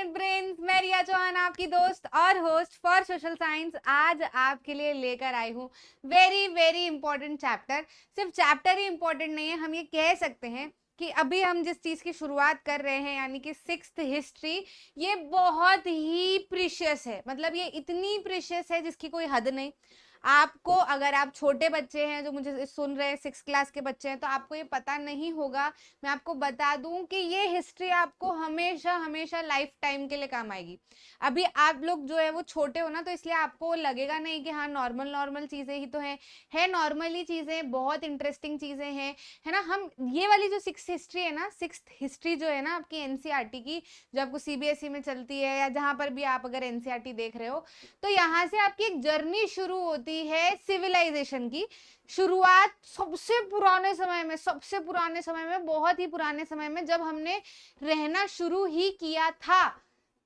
With brains, मैं रिया चौहान आपकी दोस्त और होस्ट फॉर सोशल साइंस आज आपके लिए लेकर आई हूँ वेरी वेरी इंपॉर्टेंट चैप्टर। सिर्फ चैप्टर ही इंपॉर्टेंट नहीं है, हम ये कह सकते हैं कि अभी हम जिस चीज की शुरुआत कर रहे हैं यानी कि सिक्स्थ हिस्ट्री, ये बहुत ही प्रीशियस है। मतलब ये इतनी प्रीशियस है जिसकी कोई हद नहीं। आपको, अगर आप छोटे बच्चे हैं जो मुझे सुन रहे हैं, 6 क्लास के बच्चे हैं, तो आपको ये पता नहीं होगा। मैं आपको बता दूं कि ये हिस्ट्री आपको हमेशा हमेशा लाइफ टाइम के लिए काम आएगी। अभी आप लोग जो है वो छोटे हो ना, तो इसलिए आपको लगेगा नहीं कि हाँ नॉर्मल नॉर्मल चीजें ही तो है नॉर्मली चीजें, बहुत इंटरेस्टिंग चीजें हैं, है ना। हम ये वाली जो सिक्स हिस्ट्री है ना, सिक्स हिस्ट्री जो है ना आपकी एनसीईआरटी की, जो आपको सीबीएसई में चलती है या जहां पर भी आप अगर एनसीईआरटी देख रहे हो, तो यहाँ से आपकी एक जर्नी शुरू होती है सिविलाइजेशन की। शुरुआत सबसे पुराने समय में, सबसे पुराने समय में, बहुत ही पुराने समय में, जब हमने रहना शुरू ही किया था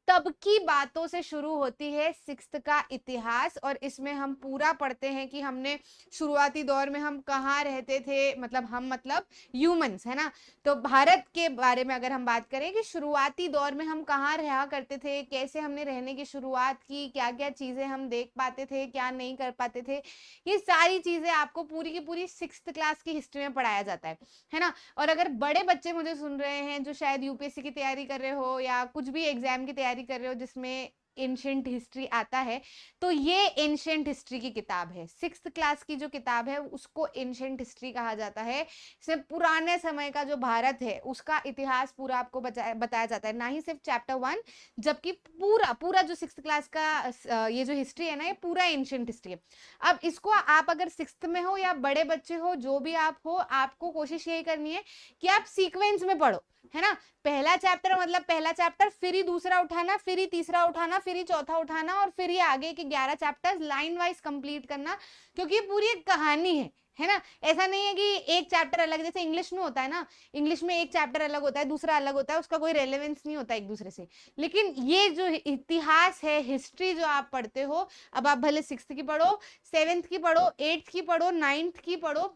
तब की बातों से शुरू होती है सिक्स्थ का इतिहास। और इसमें हम पूरा पढ़ते हैं कि हमने शुरुआती दौर में हम कहाँ रहते थे, मतलब हम मतलब ह्यूमंस, है ना। तो भारत के बारे में अगर हम बात करें कि शुरुआती दौर में हम कहाँ रहा करते थे, कैसे हमने रहने की शुरुआत की, क्या क्या चीजें हम देख पाते थे, क्या नहीं कर पाते थे, ये सारी चीजें आपको पूरी की पूरी सिक्स्थ क्लास की हिस्ट्री में पढ़ाया जाता है ना। और अगर बड़े बच्चे मुझे सुन रहे हैं जो शायद यूपीएससी की तैयारी कर रहे हो या कुछ भी एग्जाम की तैयारी कर रहे हो जिसमें एंशिएंट हिस्ट्री आता है, तो ये एंशिएंट हिस्ट्री की किताब है। सिक्स्थ क्लास की जो किताब है उसको एंशिएंट हिस्ट्री कहा जाता है। इसमें पुराने समय का जो भारत है उसका इतिहास पूरा आपको बताया जाता है, ना ही सिर्फ चैप्टर 1, जबकि पूरा पूरा जो सिक्स्थ क्लास का ये जो हिस्ट्री है ना, ये पूरा एंशिएंट हिस्ट्री है। अब इसको आप अगर सिक्स्थ में हो या बड़े बच्चे हो, जो भी आप हो, आपको कोशिश यही करनी है कि आप सीक्वेंस में पढ़ो, है ना। पहला चैप्टर मतलब पहला चैप्टर, फिर ही दूसरा उठाना, फिर ही तीसरा उठाना, फिर ही चौथा उठाना, और फिर ही आगे के 11 चैप्टर्स लाइन वाइज कंप्लीट करना, क्योंकि ये पूरी एक कहानी है ना। ऐसा नहीं है कि एक चैप्टर अलग, जैसे इंग्लिश में होता है ना, इंग्लिश में एक चैप्टर अलग होता है, दूसरा अलग होता है, उसका कोई रेलेवेंस नहीं होता एक दूसरे से। लेकिन ये जो इतिहास है, हिस्ट्री जो आप पढ़ते हो, अब आप भले सिक्स्थ की पढ़ो, सेवेंथ की पढ़ो, एट्थ की पढ़ो, नाइन्थ की पढ़ो,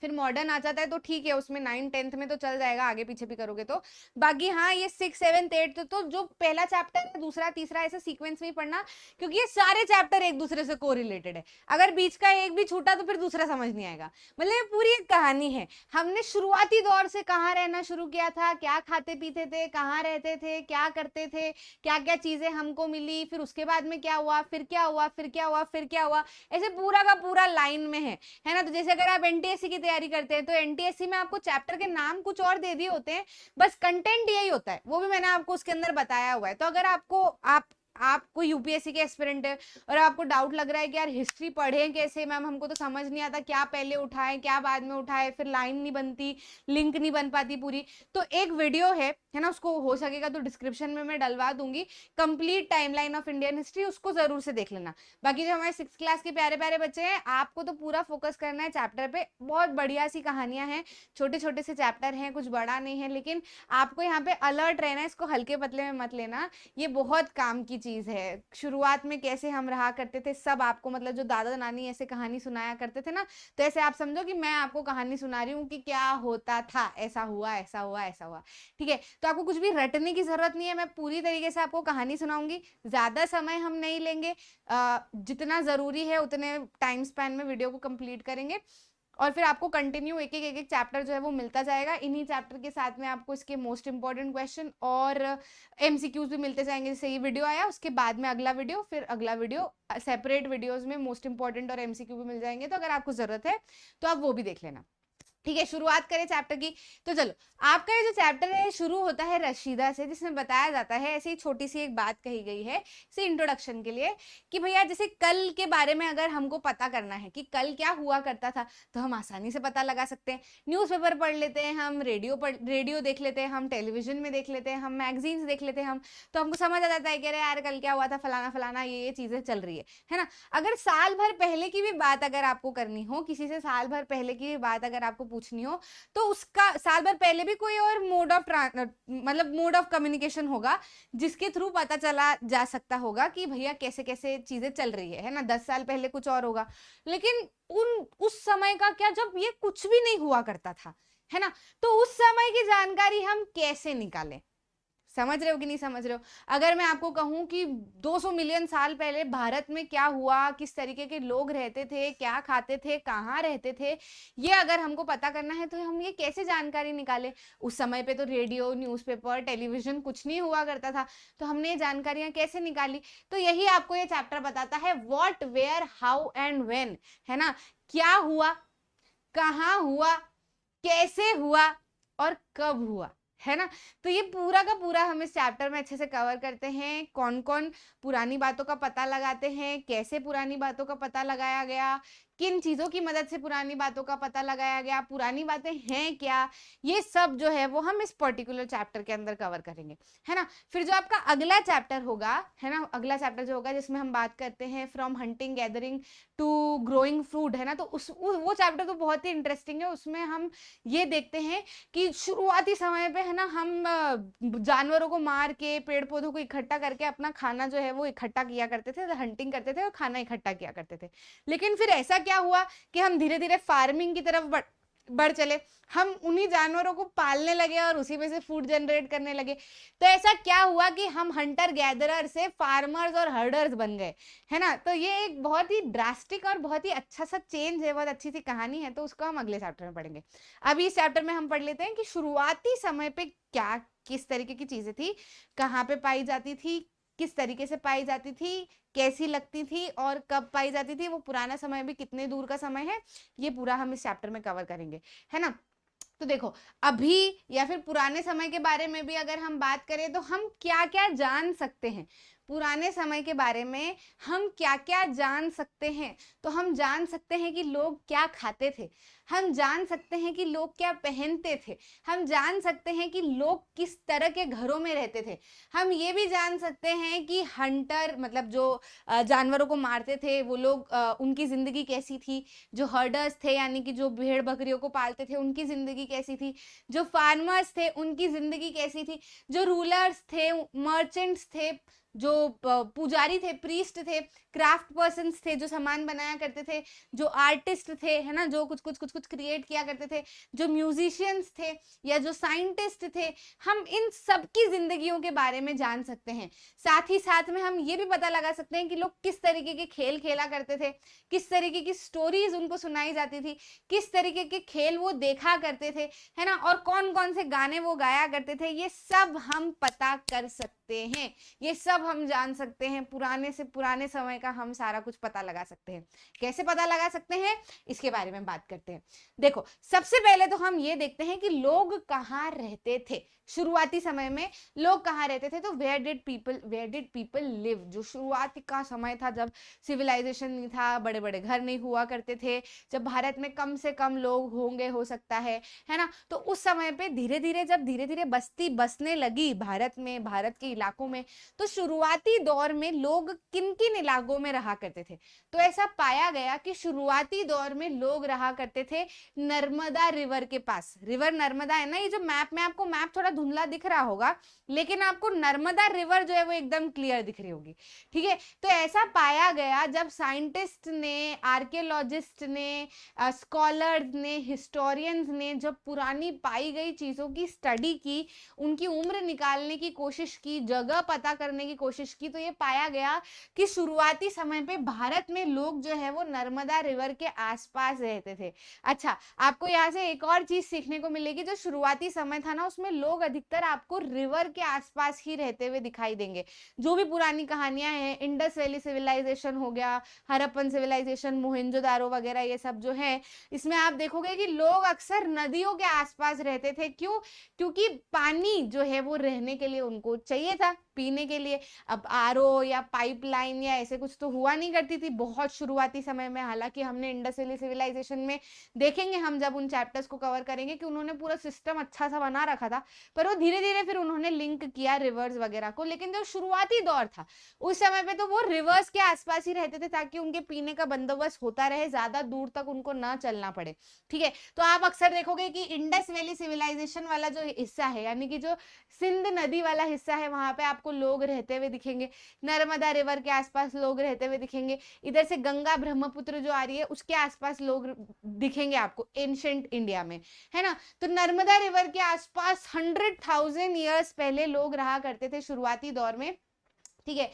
फिर मॉडर्न आ जाता है तो ठीक है, उसमें 9th 10th में तो चल जाएगा, आगे पीछे भी करोगे तो। बाकी हाँ, ये 6th 7th 8th तो जो पहला चैप्टर है, दूसरा तीसरा, ऐसे सीक्वेंस में ही पढ़ना, क्योंकि ये सारे चैप्टर एक दूसरे से कोरिलेटेड है। अगर बीच का एक भी छूटा तो फिर दूसरा समझ नहीं आएगा। मतलब ये पूरी एक कहानी है, हमने शुरुआती दौर से कहाँ रहना शुरू किया था, क्या खाते पीते थे, कहाँ रहते थे, क्या करते थे, क्या क्या चीजें हमको मिली, फिर उसके बाद में क्या हुआ, फिर क्या हुआ, फिर क्या हुआ, फिर क्या हुआ, ऐसे पूरा का पूरा लाइन में है ना। तो जैसे अगर आप एनटीएससी की तैयारी करते हैं तो एनटीएससी में आपको चैप्टर के नाम कुछ और दे दिए होते हैं, बस कंटेंट यही होता है, वो भी मैंने आपको उसके अंदर बताया हुआ है। तो अगर आपको यूपीएससी के एस्पिरेंट है और आपको डाउट लग रहा है कि यार हिस्ट्री पढ़े कैसे मैम, हमको तो समझ नहीं आता, क्या पहले उठाए क्या बाद में उठाए, फिर लाइन नहीं बनती, लिंक नहीं बन पाती पूरी, तो एक वीडियो है ना, उसको हो सकेगा तो डिस्क्रिप्शन में मैं डलवा दूंगी, complete timeline of Indian history, उसको जरूर से देख लेना। बाकी जो हमारे 6th क्लास के प्यारे प्यारे बच्चे हैं, आपको तो पूरा फोकस करना है चैप्टर पे। बहुत बढ़िया सी कहानियां हैं, छोटे छोटे से चैप्टर हैं, कुछ बड़ा नहीं है, लेकिन आपको यहाँ पे अलर्ट रहना है, इसको हल्के पतले में मत लेना, ये बहुत काम की चीज है। शुरुआत में कैसे हम रहा करते थे सब आपको, मतलब जो दादा नानी ऐसे कहानी सुनाया करते थे ना, तो ऐसे आप समझो कि मैं आपको कहानी सुना रही हूँ कि क्या होता था, ऐसा हुआ ऐसा हुआ ऐसा हुआ, ठीक है। तो आपको कुछ भी रटने की जरूरत नहीं है, मैं पूरी तरीके से आपको कहानी सुनाऊंगी, ज्यादा समय हम नहीं लेंगे, जितना जरूरी है उतने टाइम स्पैन में वीडियो को कंप्लीट करेंगे, और फिर आपको कंटिन्यू एक एक चैप्टर जो है वो मिलता जाएगा। इन्हीं चैप्टर के साथ में आपको इसके मोस्ट इंपॉर्टेंट क्वेश्चन और एमसीक्यूज भी मिलते जाएंगे। जैसे ये वीडियो आया उसके बाद में अगला वीडियो, फिर अगला वीडियो, सेपरेट वीडियोस में मोस्ट इंपॉर्टेंट और एमसीक्यू भी मिल जाएंगे, तो अगर आपको जरूरत है तो आप वो भी देख लेना, ठीक है। शुरुआत करें चैप्टर की, तो चलो, आपका ये जो चैप्टर है शुरू होता है रशीदा से, जिसमें बताया जाता है, ऐसी छोटी सी एक बात कही गई है इसे इंट्रोडक्शन के लिए, कि भैया जैसे कल के बारे में अगर हमको पता करना है कि कल क्या हुआ करता था, तो हम आसानी से पता लगा सकते हैं। न्यूज़पेपर पढ़ लेते हैं हम, रेडियो देख लेते हैं हम, टेलीविजन में देख लेते हैं हम, मैगजीन्स देख लेते हैं हम, तो हमको समझ आ जाता है कि अरे यार कल क्या हुआ था, फलाना फलाना ये चीजें चल रही है ना। अगर साल भर पहले की भी बात अगर आपको करनी हो, किसी से साल भर पहले की भी बात अगर आपको पूछनी हो, तो उसका साल भर पहले भी कोई और मोड ऑफ कम्युनिकेशन होगा जिसके थ्रू पता चला जा सकता होगा कि भैया कैसे कैसे चीजें चल रही है ना। 10 साल पहले कुछ और होगा, लेकिन उस समय का क्या, जब ये कुछ भी नहीं हुआ करता था, है ना, तो उस समय की जानकारी हम कैसे निकालें। समझ रहे हो कि नहीं समझ रहे हो? अगर मैं आपको कहूँ कि 200 मिलियन साल पहले भारत में क्या हुआ, किस तरीके के लोग रहते थे, क्या खाते थे, कहाँ रहते थे, ये अगर हमको पता करना है तो हम ये कैसे जानकारी निकालें? उस समय पे तो रेडियो, न्यूज़पेपर, टेलीविज़न कुछ नहीं हुआ करता था, तो हमने ये जानकारियाँ कैसे निकाली? तो यही आपको ये चैप्टर बताता है, what, where, how and when, है ना? क्या हुआ, कहाँ हुआ, कैसे हुआ और कब हुआ, है ना? तो ये पूरा का पूरा हम इस चैप्टर में अच्छे से कवर करते हैं। कौन-कौन पुरानी बातों का पता लगाते हैं, कैसे पुरानी बातों का पता लगाया गया, किन चीज़ों की मदद से पुरानी बातों का पता लगाया गया, पुरानी बातें हैं क्या, ये सब जो है वो हम इस पर्टिकुलर चैप्टर के अंदर कवर करेंगे, है ना? फिर जो आपका अगला चैप्टर होगा, है ना? अगला चैप्टर जो होगा जिसमें हम बात करते हैं from hunting gathering to growing food, है ना? तो वो चैप्टर तो बहुत ही इंटरेस्टिंग है। उसमें हम ये देखते हैं कि शुरुआती समय पे, है ना, हम जानवरों को मार के, पेड़ पौधों को इकट्ठा करके अपना खाना जो है वो इकट्ठा किया करते थे, हंटिंग करते थे और खाना इकट्ठा किया करते थे। लेकिन फिर ऐसा क्या हुआ कि हम धीरे धीरे फार्मिंग की तरफ बढ़ चले, हम उन्हीं जानवरों को पालने लगे और उसी में से फूड जनरेट करने लगे। तो ऐसा क्या हुआ कि हम हंटर गैदरर से फार्मर्स और हर्डर्स बन गए, है ना? तो ये एक बहुत ही ड्रास्टिक और बहुत ही अच्छा सा चेंज है, बहुत अच्छी सी कहानी है, तो उसको हम अगले चैप्टर में पढ़ेंगे। अभी इस चैप्टर में हम पढ़ लेते हैं कि शुरुआती समय पे क्या, किस तरीके की चीजें थी, कहाँ पे पाई जाती थी, किस तरीके से पाई जाती थी, कैसी लगती थी और कब पाई जाती थी, वो पुराना समय भी कितने दूर का समय है, ये पूरा हम इस चैप्टर में कवर करेंगे, है ना? तो देखो, अभी या फिर पुराने समय के बारे में भी अगर हम बात करें तो हम क्या क्या जान सकते हैं, पुराने समय के बारे में हम क्या क्या जान सकते हैं? तो हम जान सकते हैं कि लोग क्या खाते थे, हम जान सकते हैं कि लोग क्या पहनते थे, हम जान सकते हैं कि लोग किस तरह के घरों में रहते थे, हम ये भी जान सकते हैं कि हंटर मतलब जो जानवरों को मारते थे वो लोग, उनकी जिंदगी कैसी थी, जो हर्डर्स थे यानी कि जो भेड़ बकरियों को पालते थे उनकी जिंदगी कैसी थी, जो फार्मर्स थे उनकी जिंदगी कैसी थी, जो रूलर्स थे, मर्चेंट्स थे, जो पुजारी थे, प्रीस्ट थे, क्राफ्ट पर्सन्स थे जो सामान बनाया करते थे, जो आर्टिस्ट थे, है ना, जो कुछ कुछ कुछ कुछ क्रिएट किया करते थे, जो म्यूजिशियंस थे या जो साइंटिस्ट थे, हम इन सबकी जिंदगियों के बारे में जान सकते हैं। साथ ही साथ में हम ये भी पता लगा सकते हैं कि लोग किस तरीके के खेल खेला करते थे, किस तरीके की स्टोरीज उनको सुनाई जाती थी, किस तरीके के खेल वो देखा करते थे, है ना, और कौन कौन से गाने वो गाया करते थे, ये सब हम पता कर सकते हैं, ये सब हम जान सकते हैं। पुराने से पुराने समय का हम सारा कुछ पता लगा सकते हैं। कैसे पता लगा सकते हैं, इसके बारे में बात करते हैं। देखो, सबसे पहले तो हम ये देखते हैं कि लोग कहाँ रहते थे, शुरुआती समय में लोग कहाँ रहते थे। तो वेयर डिड पीपल लिव, जो शुरुआती का समय था जब सिविलाइजेशन नहीं था, बड़े बड़े घर नहीं हुआ करते थे, जब भारत में कम से कम लोग होंगे, हो सकता है ना, तो उस समय पे धीरे धीरे जब धीरे धीरे बस्ती बसने लगी भारत में, भारत के इलाकों में, तो शुरुआती दौर में लोग किन किन इलाकों में रहा करते थे। तो ऐसा पाया गया कि शुरुआती दौर में लोग रहा करते थे नर्मदा रिवर के पास। रिवर नर्मदा है ना, ये जो मैप में आपको मैप थोड़ा धुंधला दिख रहा होगा, लेकिन आपको नर्मदा रिवर जो है वो एकदम क्लियर दिख रही होगी, ठीक है। तो ऐसा पाया गया जब साइंटिस्ट ने, आर्कियोलॉजिस्ट ने, स्कॉलर्स ने, हिस्टोरियंस ने जब पुरानी पाई गई चीजों की स्टडी की, उनकी उम्र निकालने की कोशिश की, जगह पता करने की कोशिश की, तो ये पाया गया कि शुरुआती समय पे भारत में लोग जो है वो नर्मदा रिवर के आसपास रहते थे। अच्छा, आपको यहाँ से एक और चीज सीखने को मिलेगी, जो शुरुआती समय था ना उसमें लोग अधिकतर आपको रिवर के आसपास ही रहते हुए दिखाई देंगे। जो भी पुरानी कहानियां हैं, इंडस वैली सिविलाइजेशन हो गया, हरप्पन सिविलाइजेशन, मोहनजोदारो वगैरह, ये सब जो है, इसमें आप देखोगे कि लोग अक्सर नदियों के आसपास रहते थे। क्यों? क्योंकि पानी जो है वो रहने के लिए उनको चाहिए था, पीने के लिए। अब आरओ या पाइपलाइन या ऐसे कुछ तो हुआ नहीं करती थी बहुत शुरुआती समय में। हालांकि हमने इंडस वैली सिविलाइजेशन में देखेंगे, हम जब उन चैप्टर्स को कवर करेंगे, कि उन्होंने पूरा सिस्टम अच्छा सा बना रखा था, पर वो धीरे धीरे फिर उन्होंने लिंक किया रिवर्स वगैरह को। लेकिन जो शुरुआती दौर था उस समय पे तो वो रिवर्स के आसपास ही रहते थे, ताकि उनके पीने का बंदोबस्त होता रहे, ज्यादा दूर तक उनको ना चलना पड़े, ठीक है। तो आप अक्सर देखोगे कि इंडस वैली सिविलाइजेशन वाला जो हिस्सा है, यानी कि जो सिंध नदी वाला हिस्सा है, वहां वहां पे आपको लोग रहते हुए दिखेंगे, नर्मदा रिवर के आसपास लोग रहते हुए दिखेंगे, इधर से गंगा ब्रह्मपुत्र जो आ रही है उसके आसपास लोग दिखेंगे आपको एंशिएंट इंडिया में, है ना। तो नर्मदा रिवर के आसपास 100,000 ईयर्स पहले लोग रहा करते थे शुरुआती दौर में, ठीक है।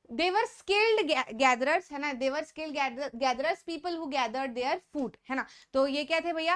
देवर स्किल्ड गैदरर्स, है ना, they were skilled gatherers, people who gathered their food, है ना। तो ये क्या थे भैया,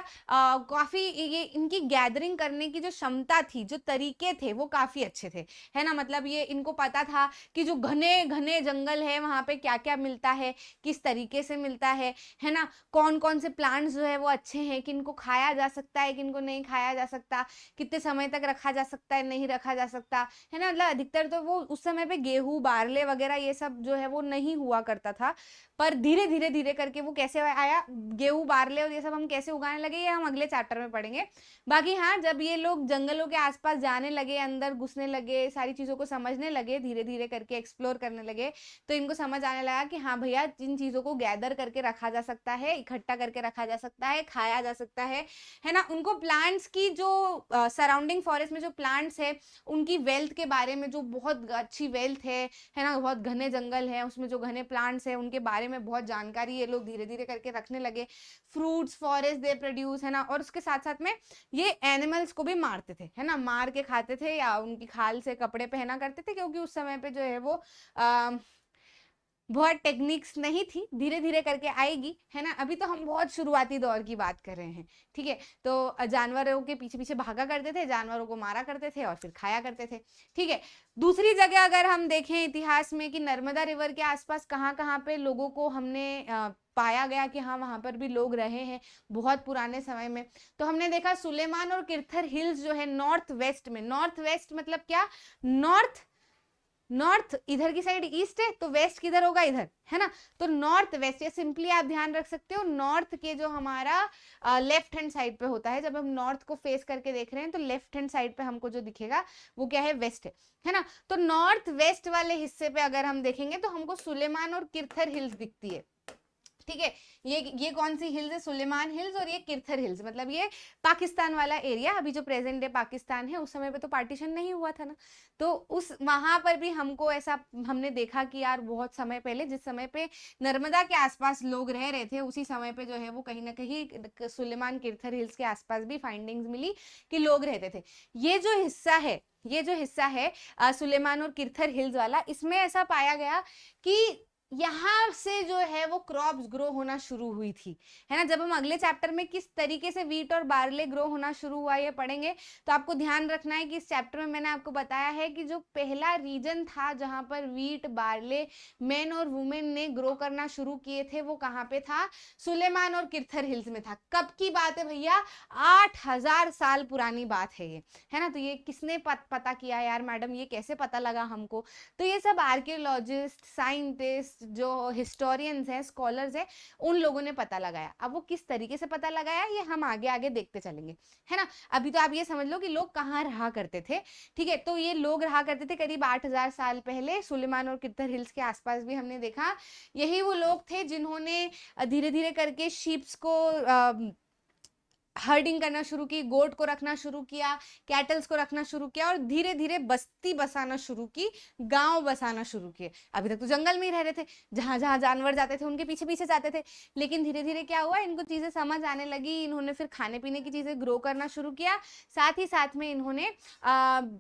काफी ये इनकी गैदरिंग करने की जो क्षमता थी, जो तरीके थे वो काफी अच्छे थे, है ना। मतलब ये इनको पता था कि जो घने घने जंगल है वहां पे क्या क्या मिलता है, किस तरीके से मिलता है ना, कौन कौन से प्लांट्स जो है वो अच्छे हैं, किनको खाया जा सकता है, किनको नहीं खाया जा सकता, कितने समय तक रखा जा सकता है, नहीं रखा जा सकता, है ना। मतलब अधिकतर तो वो उस समय पे गेहूं बारले वगैरह ये सब जो है वो नहीं हुआ करता था, पर धीरे धीरे धीरे करके वो कैसे आया, गेहूं बारले और ये सब हम कैसे उगाने लगे ये हम अगले चैप्टर में पढ़ेंगे। बाकी हाँ, जब ये लोग जंगलों के आसपास जाने लगे, अंदर घुसने लगे, सारी चीजों को समझने लगे, धीरे धीरे करके एक्सप्लोर करने लगे, तो इनको समझ आने लगा कि हाँ भैया, जिन चीजों को गैदर करके रखा जा सकता है, इकट्ठा करके रखा जा सकता है, खाया जा सकता है ना। उनको प्लांट्स की जो सराउंडिंग फॉरेस्ट में जो प्लांट्स है उनकी वेल्थ के बारे में, जो बहुत अच्छी वेल्थ है ना, बहुत घने जंगल है उसमें जो घने प्लांट्स है उनके बारे में बहुत जानकारी ये लोग धीरे धीरे करके रखने लगे। फ्रूट्स फॉरेस्ट दे प्रोड्यूस, है ना। और उसके साथ साथ में ये एनिमल्स को भी मारते थे, है ना, मार के खाते थे या उनकी खाल से कपड़े पहना करते थे, क्योंकि उस समय पे जो है वो बहुत टेक्निक्स नहीं थी, धीरे धीरे करके आएगी, है ना। अभी तो हम बहुत शुरुआती दौर की बात कर रहे हैं, ठीक है। तो जानवरों के पीछे पीछे भागा करते थे, जानवरों को मारा करते थे और फिर खाया करते थे, ठीक है। दूसरी जगह अगर हम देखें इतिहास में कि नर्मदा रिवर के आसपास कहाँ कहाँ पे लोगों को हमने पाया गया कि हाँ वहां पर भी लोग रहे हैं बहुत पुराने समय में, तो हमने देखा सुलेमान और किरथर हिल्स जो है नॉर्थ वेस्ट में, नॉर्थ वेस्ट मतलब क्या, नॉर्थ, नॉर्थ इधर की साइड ईस्ट है तो वेस्ट किधर होगा, इधर, है ना। तो नॉर्थ वेस्ट, ये सिंपली आप ध्यान रख सकते हो, नॉर्थ के जो हमारा लेफ्ट हैंड साइड पे होता है, जब हम नॉर्थ को फेस करके देख रहे हैं तो लेफ्ट हैंड साइड पे हमको जो दिखेगा वो क्या है, वेस्ट है ना। तो नॉर्थ वेस्ट वाले हिस्से पे अगर हम देखेंगे तो हमको सुलेमान और किरथर हिल्स दिखती है, ठीक है। ये कौन सी हिल्स है, सुलेमान हिल्स और ये किरथर हिल्स, मतलब ये पाकिस्तान वाला एरिया, अभी जो प्रेजेंट डे पाकिस्तान है, उस समय पे तो पार्टीशन नहीं हुआ था ना, तो उस वहां पर भी हमको ऐसा हमने देखा कि यार बहुत समय पहले, जिस समय पे नर्मदा के आसपास लोग रह रहे थे, उसी समय पे जो है वो कहीं ना कहीं सुलेमान किरथर हिल्स के आसपास भी फाइंडिंग्स मिली कि लोग रहते थे। ये जो हिस्सा है सुलेमान और किरथर हिल्स वाला, इसमें ऐसा पाया गया कि यहाँ से जो है वो क्रॉप्स ग्रो होना शुरू हुई थी, है ना। जब हम अगले चैप्टर में किस तरीके से वीट और बार्ले ग्रो होना शुरू हुआ ये पढ़ेंगे, तो आपको ध्यान रखना है कि इस चैप्टर में मैंने आपको बताया है कि जो पहला रीजन था जहां पर वीट बार्ले मेन और वुमेन ने ग्रो करना शुरू किए थे, वो कहाँ पे था, सुलेमान और किरथर हिल्स में था। कब की बात है भैया, 8,000 साल पुरानी बात है ये, है ना। तो ये किसने पता किया यार मैडम, ये कैसे पता लगा हमको, तो ये सब आर्कियोलॉजिस्ट, साइंटिस्ट, जो हिस्टोरियंस हैं, स्कॉलर्स हैं, उन लोगों ने पता लगाया। अब वो किस तरीके से पता लगाया ये हम आगे आगे देखते चलेंगे, है ना। अभी तो आप ये समझ लो कि लोग कहाँ रहा करते थे, ठीक है। तो ये लोग रहा करते थे करीब 8,000 साल पहले, सुलेमान और किरथर हिल्स के आसपास भी हमने देखा। यही वो लोग थे जिन्होंने धीरे धीरे करके शीप्स को हर्डिंग करना शुरू की, गोट को रखना शुरू किया, कैटल्स को रखना शुरू किया और धीरे धीरे बस्ती बसाना शुरू की, गांव बसाना शुरू किए। अभी तक तो जंगल में ही रह रहे थे, जहां जहां जानवर जाते थे उनके पीछे पीछे जाते थे, लेकिन धीरे धीरे क्या हुआ, इनको चीजें समझ आने लगी, इन्होंने फिर खाने पीने की चीजें ग्रो करना शुरू किया, साथ ही साथ में इन्होंने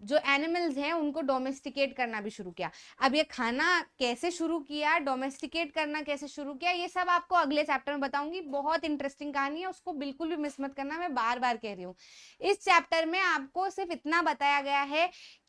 जो एनिमल्स हैं उनको डोमेस्टिकेट करना भी शुरू किया। अब ये खाना कैसे शुरू किया, डोमेस्टिकेट करना कैसे शुरू किया, ये सब आपको अगले चैप्टर में बताऊंगी। बहुत इंटरेस्टिंग कहानी है, उसको बिल्कुल भी मिस मत करना, मैं बार बार कह रही हूँ। इस चैप्टर में आपको सिर्फ इतना बताया गया है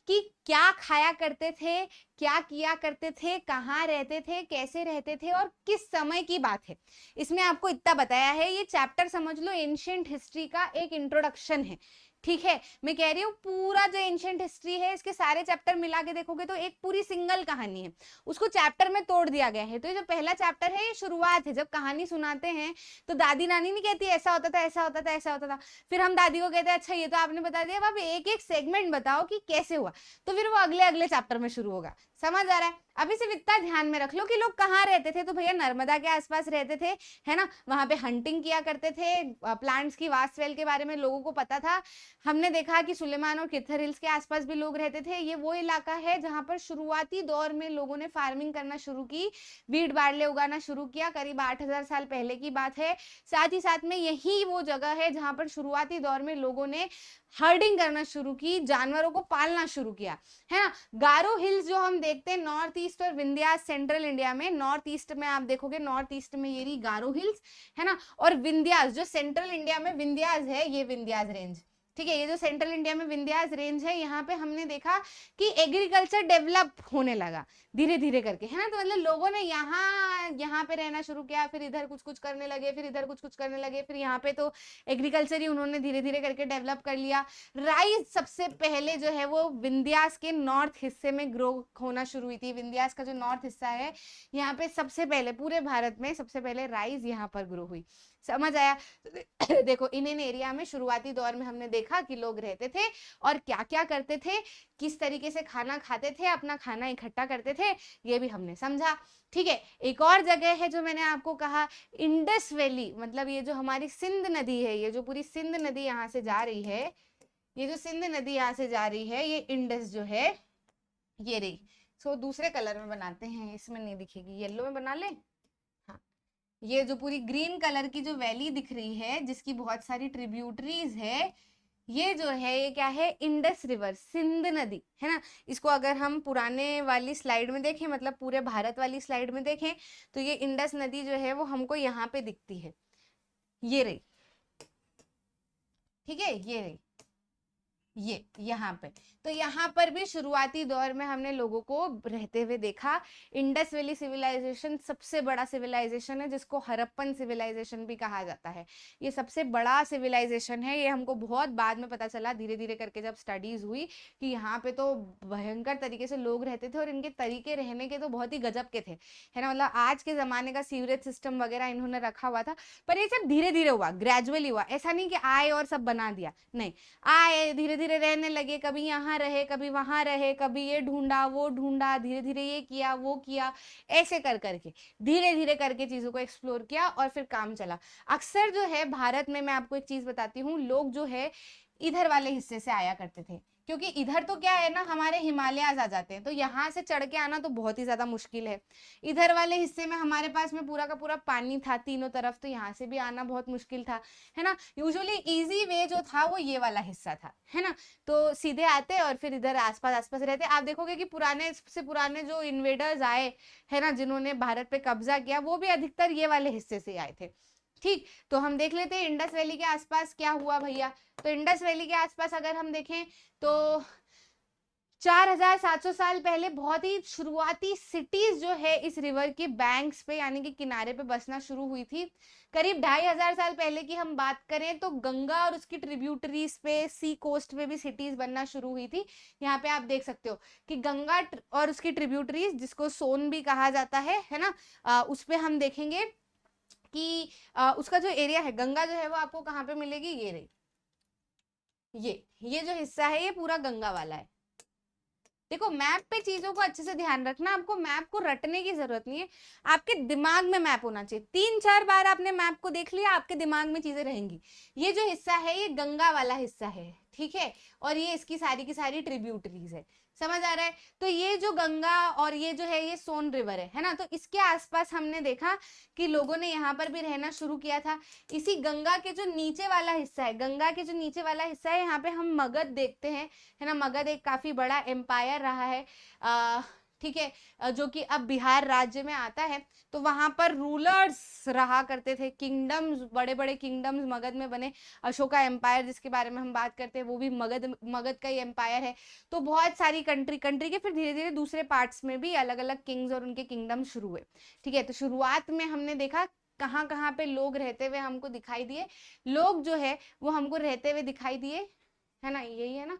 कि क्या खाया करते थे, क्या किया करते थे, कहाँ रहते थे, कैसे रहते थे और किस समय की बात है, इसमें आपको इतना बताया है। ये चैप्टर समझ लो एंशिएंट हिस्ट्री का एक इंट्रोडक्शन है, ठीक है। मैं कह रही हूँ पूरा जो एंशिएंट हिस्ट्री है इसके सारे चैप्टर मिला के देखोगे तो एक पूरी सिंगल कहानी है, उसको चैप्टर में तोड़ दिया गया है। तो ये जो पहला चैप्टर है ये शुरुआत है, जब कहानी सुनाते हैं तो दादी नानी नहीं कहती ऐसा होता था, ऐसा होता था, ऐसा होता था, फिर हम दादी को कहते हैं अच्छा ये तो आपने बता दिया, अब एक एक सेगमेंट बताओ कि कैसे हुआ, तो फिर वो अगले अगले चैप्टर में शुरू होगा। समझ आ रहा है। अभी सिर्फ इतना ध्यान में रख लो कि लोग कहाँ रहते थे, तो भैया नर्मदा के आसपास रहते थे, है ना। वहां पे हंटिंग किया करते थे, प्लांट्स की वास्ट वेल के बारे में लोगों को पता था, हमने देखा कि सुलेमान और किथर हिल्स के आसपास भी लोग रहते थे। ये वो इलाका है जहां पर शुरुआती दौर में लोगों ने फार्मिंग करना शुरू की, वीट बार्ले उगाना शुरू किया। करीब 8000 साल पहले की बात है। साथ ही साथ में यही वो जगह है जहां पर शुरुआती दौर में लोगों ने हर्डिंग करना शुरू की, जानवरों को पालना शुरू किया, है ना। गारो हिल्स जो हम देखते हैं नॉर्थ ईस्ट और विंध्यास सेंट्रल इंडिया में, नॉर्थ ईस्ट में आप देखोगे, नॉर्थ ईस्ट में ये रही गारो हिल्स, है ना। और विंध्यास जो सेंट्रल इंडिया में विंध्यास है, ये विंध्यास रेंज, ठीक है। ये जो सेंट्रल इंडिया में विंध्यास रेंज है, यहाँ पे हमने देखा कि एग्रीकल्चर डेवलप होने लगा धीरे धीरे करके, है ना। तो मतलब लोगों ने यहाँ पे रहना शुरू किया, फिर इधर कुछ कुछ करने लगे, फिर इधर कुछ कुछ करने लगे, फिर यहाँ पे तो एग्रीकल्चर ही उन्होंने धीरे धीरे करके डेवलप कर लिया। राइस सबसे पहले जो है वो विंध्यास के नॉर्थ हिस्से में ग्रो होना शुरू हुई थी। विंध्यास का जो नॉर्थ हिस्सा है, यहाँ पे सबसे पहले पूरे भारत में सबसे पहले राइस यहाँ पर ग्रो हुई। समझ आया। देखो इन एरिया में शुरुआती दौर में हमने देखा कि लोग रहते थे और क्या क्या करते थे, किस तरीके से खाना खाते थे, अपना खाना इकट्ठा करते थे, ये भी हमने समझा। ठीक है। एक और जगह है जो मैंने आपको कहा, इंडस वैली, मतलब ये जो हमारी सिंध नदी है, ये जो पूरी सिंध नदी यहाँ से जा रही है, ये जो सिंध नदी यहाँ से जा रही है, ये इंडस जो है ये रही। सो दूसरे कलर में बनाते हैं, इसमें नहीं दिखेगी, येलो में बना ले। हाँ, ये जो पूरी ग्रीन कलर की जो वैली दिख रही है, जिसकी बहुत सारी ट्रिब्यूटरीज है, ये जो है ये क्या है, इंडस रिवर, सिंध नदी, है ना। इसको अगर हम पुराने वाली स्लाइड में देखें, मतलब पूरे भारत वाली स्लाइड में देखें, तो ये इंडस नदी जो है वो हमको यहाँ पे दिखती है, ये रही, ठीक है, ये रही, ये यहाँ पे। तो यहाँ पर भी शुरुआती दौर में हमने लोगों को रहते हुए देखा। इंडस वैली सिविलाइजेशन सबसे बड़ा सिविलाइजेशन है, जिसको हरप्पन सिविलाइजेशन भी कहा जाता है। ये सबसे बड़ा सिविलाइजेशन है। ये हमको बहुत बाद में पता चला, धीरे धीरे करके जब स्टडीज हुई, कि यहाँ पे तो भयंकर तरीके से लोग रहते थे और इनके तरीके रहने के तो बहुत ही गजब के थे, है ना। मतलब आज के जमाने का सीवरेज सिस्टम वगैरह इन्होंने रखा हुआ था, पर ये सब धीरे धीरे हुआ, ग्रेजुअली हुआ। ऐसा नहीं कि आए और सब बना दिया, नहीं, आए धीरे धीरे रहने लगे, कभी यहाँ रहे, कभी वहां रहे, कभी ये ढूंढा वो ढूंढा, धीरे धीरे ये किया वो किया, ऐसे कर करके धीरे धीरे करके चीजों को एक्सप्लोर किया और फिर काम चला। अक्सर जो है भारत में, मैं आपको एक चीज बताती हूँ, लोग जो है इधर वाले हिस्से से आया करते थे, क्योंकि इधर तो क्या है ना, हमारे हिमालयाज आ जाते हैं, तो यहाँ से चढ़ के आना तो बहुत ही ज्यादा मुश्किल है। इधर वाले हिस्से में हमारे पास में पूरा का पूरा पानी था तीनों तरफ, तो यहाँ से भी आना बहुत मुश्किल था, है ना। यूजुअली इजी वे जो था वो ये वाला हिस्सा था, है ना। तो सीधे आते और फिर इधर आसपास आसपास रहते। आप देखोगे कि पुराने से पुराने जो इन्वेडर्स आए, है ना, जिन्होंने भारत पे कब्जा किया, वो भी अधिकतर ये वाले हिस्से से आए थे। ठीक, तो हम देख लेते हैं इंडस वैली के आसपास क्या हुआ भैया। तो इंडस वैली के आसपास अगर हम देखें तो 4700 साल पहले बहुत ही शुरुआती सिटीज जो है इस रिवर के बैंक्स पे, यानी कि किनारे पे बसना शुरू हुई थी। करीब 2500 साल पहले की हम बात करें तो गंगा और उसकी ट्रिब्यूटरीज पे, सी कोस्ट पे भी सिटीज बनना शुरू हुई थी। यहाँ पे आप देख सकते हो कि गंगा और उसकी ट्रिब्यूटरीज, जिसको सोन भी कहा जाता है ना, उस पे हम देखेंगे कि उसका जो एरिया है, गंगा जो है वो आपको कहाँ पे मिलेगी, ये रही, ये जो हिस्सा है ये पूरा गंगा वाला है। देखो मैप पे चीजों को अच्छे से ध्यान रखना, आपको मैप को रटने की जरूरत नहीं है, आपके दिमाग में मैप होना चाहिए। 3-4 बार आपने मैप को देख लिया, आपके दिमाग में चीजें रहेंगी। ये जो हिस्सा है ये गंगा वाला हिस्सा है, ठीक है, और ये इसकी सारी की सारी ट्रिब्यूटरीज है। समझ आ रहा है। तो ये जो गंगा और ये जो है ये सोन रिवर है ना। तो इसके आसपास हमने देखा कि लोगों ने यहाँ पर भी रहना शुरू किया था। इसी गंगा के जो नीचे वाला हिस्सा है, गंगा के जो नीचे वाला हिस्सा है, यहाँ पे हम मगध देखते हैं, है ना। मगध एक काफी बड़ा एम्पायर रहा है, ठीक है, जो कि अब बिहार राज्य में आता है। तो वहां पर रूलर्स रहा करते थे, किंगडम्स, बड़े बड़े किंगडम्स मगध में बने। अशोका एम्पायर जिसके बारे में हम बात करते हैं, वो भी मगध का ही एम्पायर है। तो बहुत सारी कंट्री के फिर धीरे धीरे दूसरे पार्ट्स में भी अलग अलग किंग्स और उनके किंगडम शुरू हुए, ठीक है। तो शुरुआत में हमने देखा कहाँ कहाँ पे लोग रहते हुए हमको दिखाई दिए, लोग जो है वो हमको रहते हुए दिखाई दिए, है ना, यही है ना।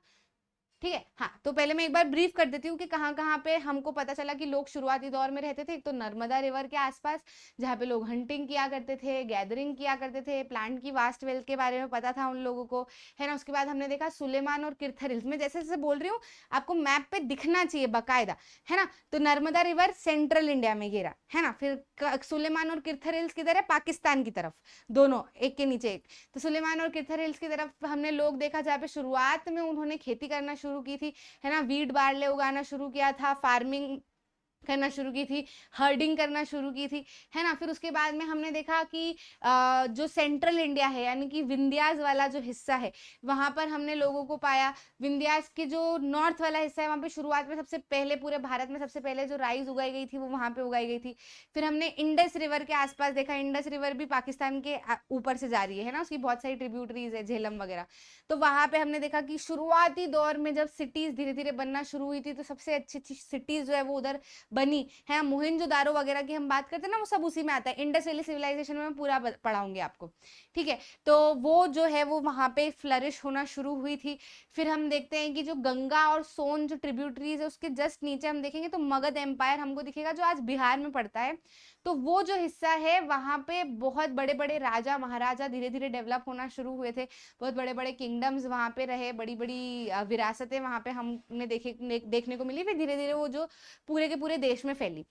ठीक है। हाँ, तो पहले मैं एक बार ब्रीफ कर देती हूँ कि कहाँ कहाँ पे हमको पता चला कि लोग शुरुआती दौर में रहते थे। एक तो नर्मदा रिवर के आसपास, जहाँ पे लोग हंटिंग किया करते थे, गैदरिंग किया करते थे, प्लांट की वास्ट वेल्थ के बारे में पता था उन लोगों को, है ना। उसके बाद हमने देखा सुलेमान और किर्थर हिल्स में, जैसे जैसे बोल रही हूँ आपको मैप पे दिखना चाहिए बाकायदा, है ना। तो नर्मदा रिवर सेंट्रल इंडिया में गिरा, है ना। फिर सुलेमान और किर्थर हिल्स किधर है, पाकिस्तान की तरफ, दोनों एक के नीचे एक। तो सुलेमान और किर्थर हिल्स की तरफ हमने लोग देखा जहाँ पे शुरुआत में उन्होंने खेती करना शुरू की थी, है ना। वीट बार्ले उगाना शुरू किया था, फार्मिंग करना शुरू की थी, हर्डिंग करना शुरू की थी, है ना। फिर उसके बाद में हमने देखा कि जो सेंट्रल इंडिया है यानी कि विंध्यास वाला जो हिस्सा है वहां पर हमने लोगों को पाया। विंध्यास के जो नॉर्थ वाला हिस्सा है वहां पे शुरुआत में सबसे पहले पूरे भारत में सबसे पहले जो राइस उगाई गई थी वो वहां पे उगाई गई थी। फिर हमने इंडस रिवर के आसपास देखा, इंडस रिवर भी पाकिस्तान के ऊपर से जा रही है ना, उसकी बहुत सारी ट्रिब्यूटरीज है, झेलम वगैरह। तो वहां पे हमने देखा कि शुरुआती दौर में जब सिटीज धीरे धीरे बनना शुरू हुई थी तो सबसे अच्छी अच्छी सिटीज जो है वो उधर बनी है। मोहनजोदारो वगैरह की हम बात करते हैं ना, वो सब उसी में आता है। इंडस वैली सिविलाइजेशन में मैं पूरा पढ़ाऊंगी आपको, ठीक है। तो वो जो है वो वहां पे फ्लरिश होना शुरू हुई थी। फिर हम देखते हैं कि जो गंगा और सोन जो ट्रिब्यूटरीज है उसके जस्ट नीचे हम देखेंगे तो मगध एम्पायर हमको दिखेगा जो आज बिहार में पड़ता है। तो वो जो हिस्सा है वहां पे बहुत बड़े बड़े राजा महाराजा धीरे धीरे डेवलप होना शुरू हुए थे, बहुत बड़े बड़े किंगडम्स वहां पे रहे, बड़ी बड़ी विरासतें वहां पे हमने देखने को मिली। फिर धीरे धीरे वो जो पूरे के पूरे देश में फैली।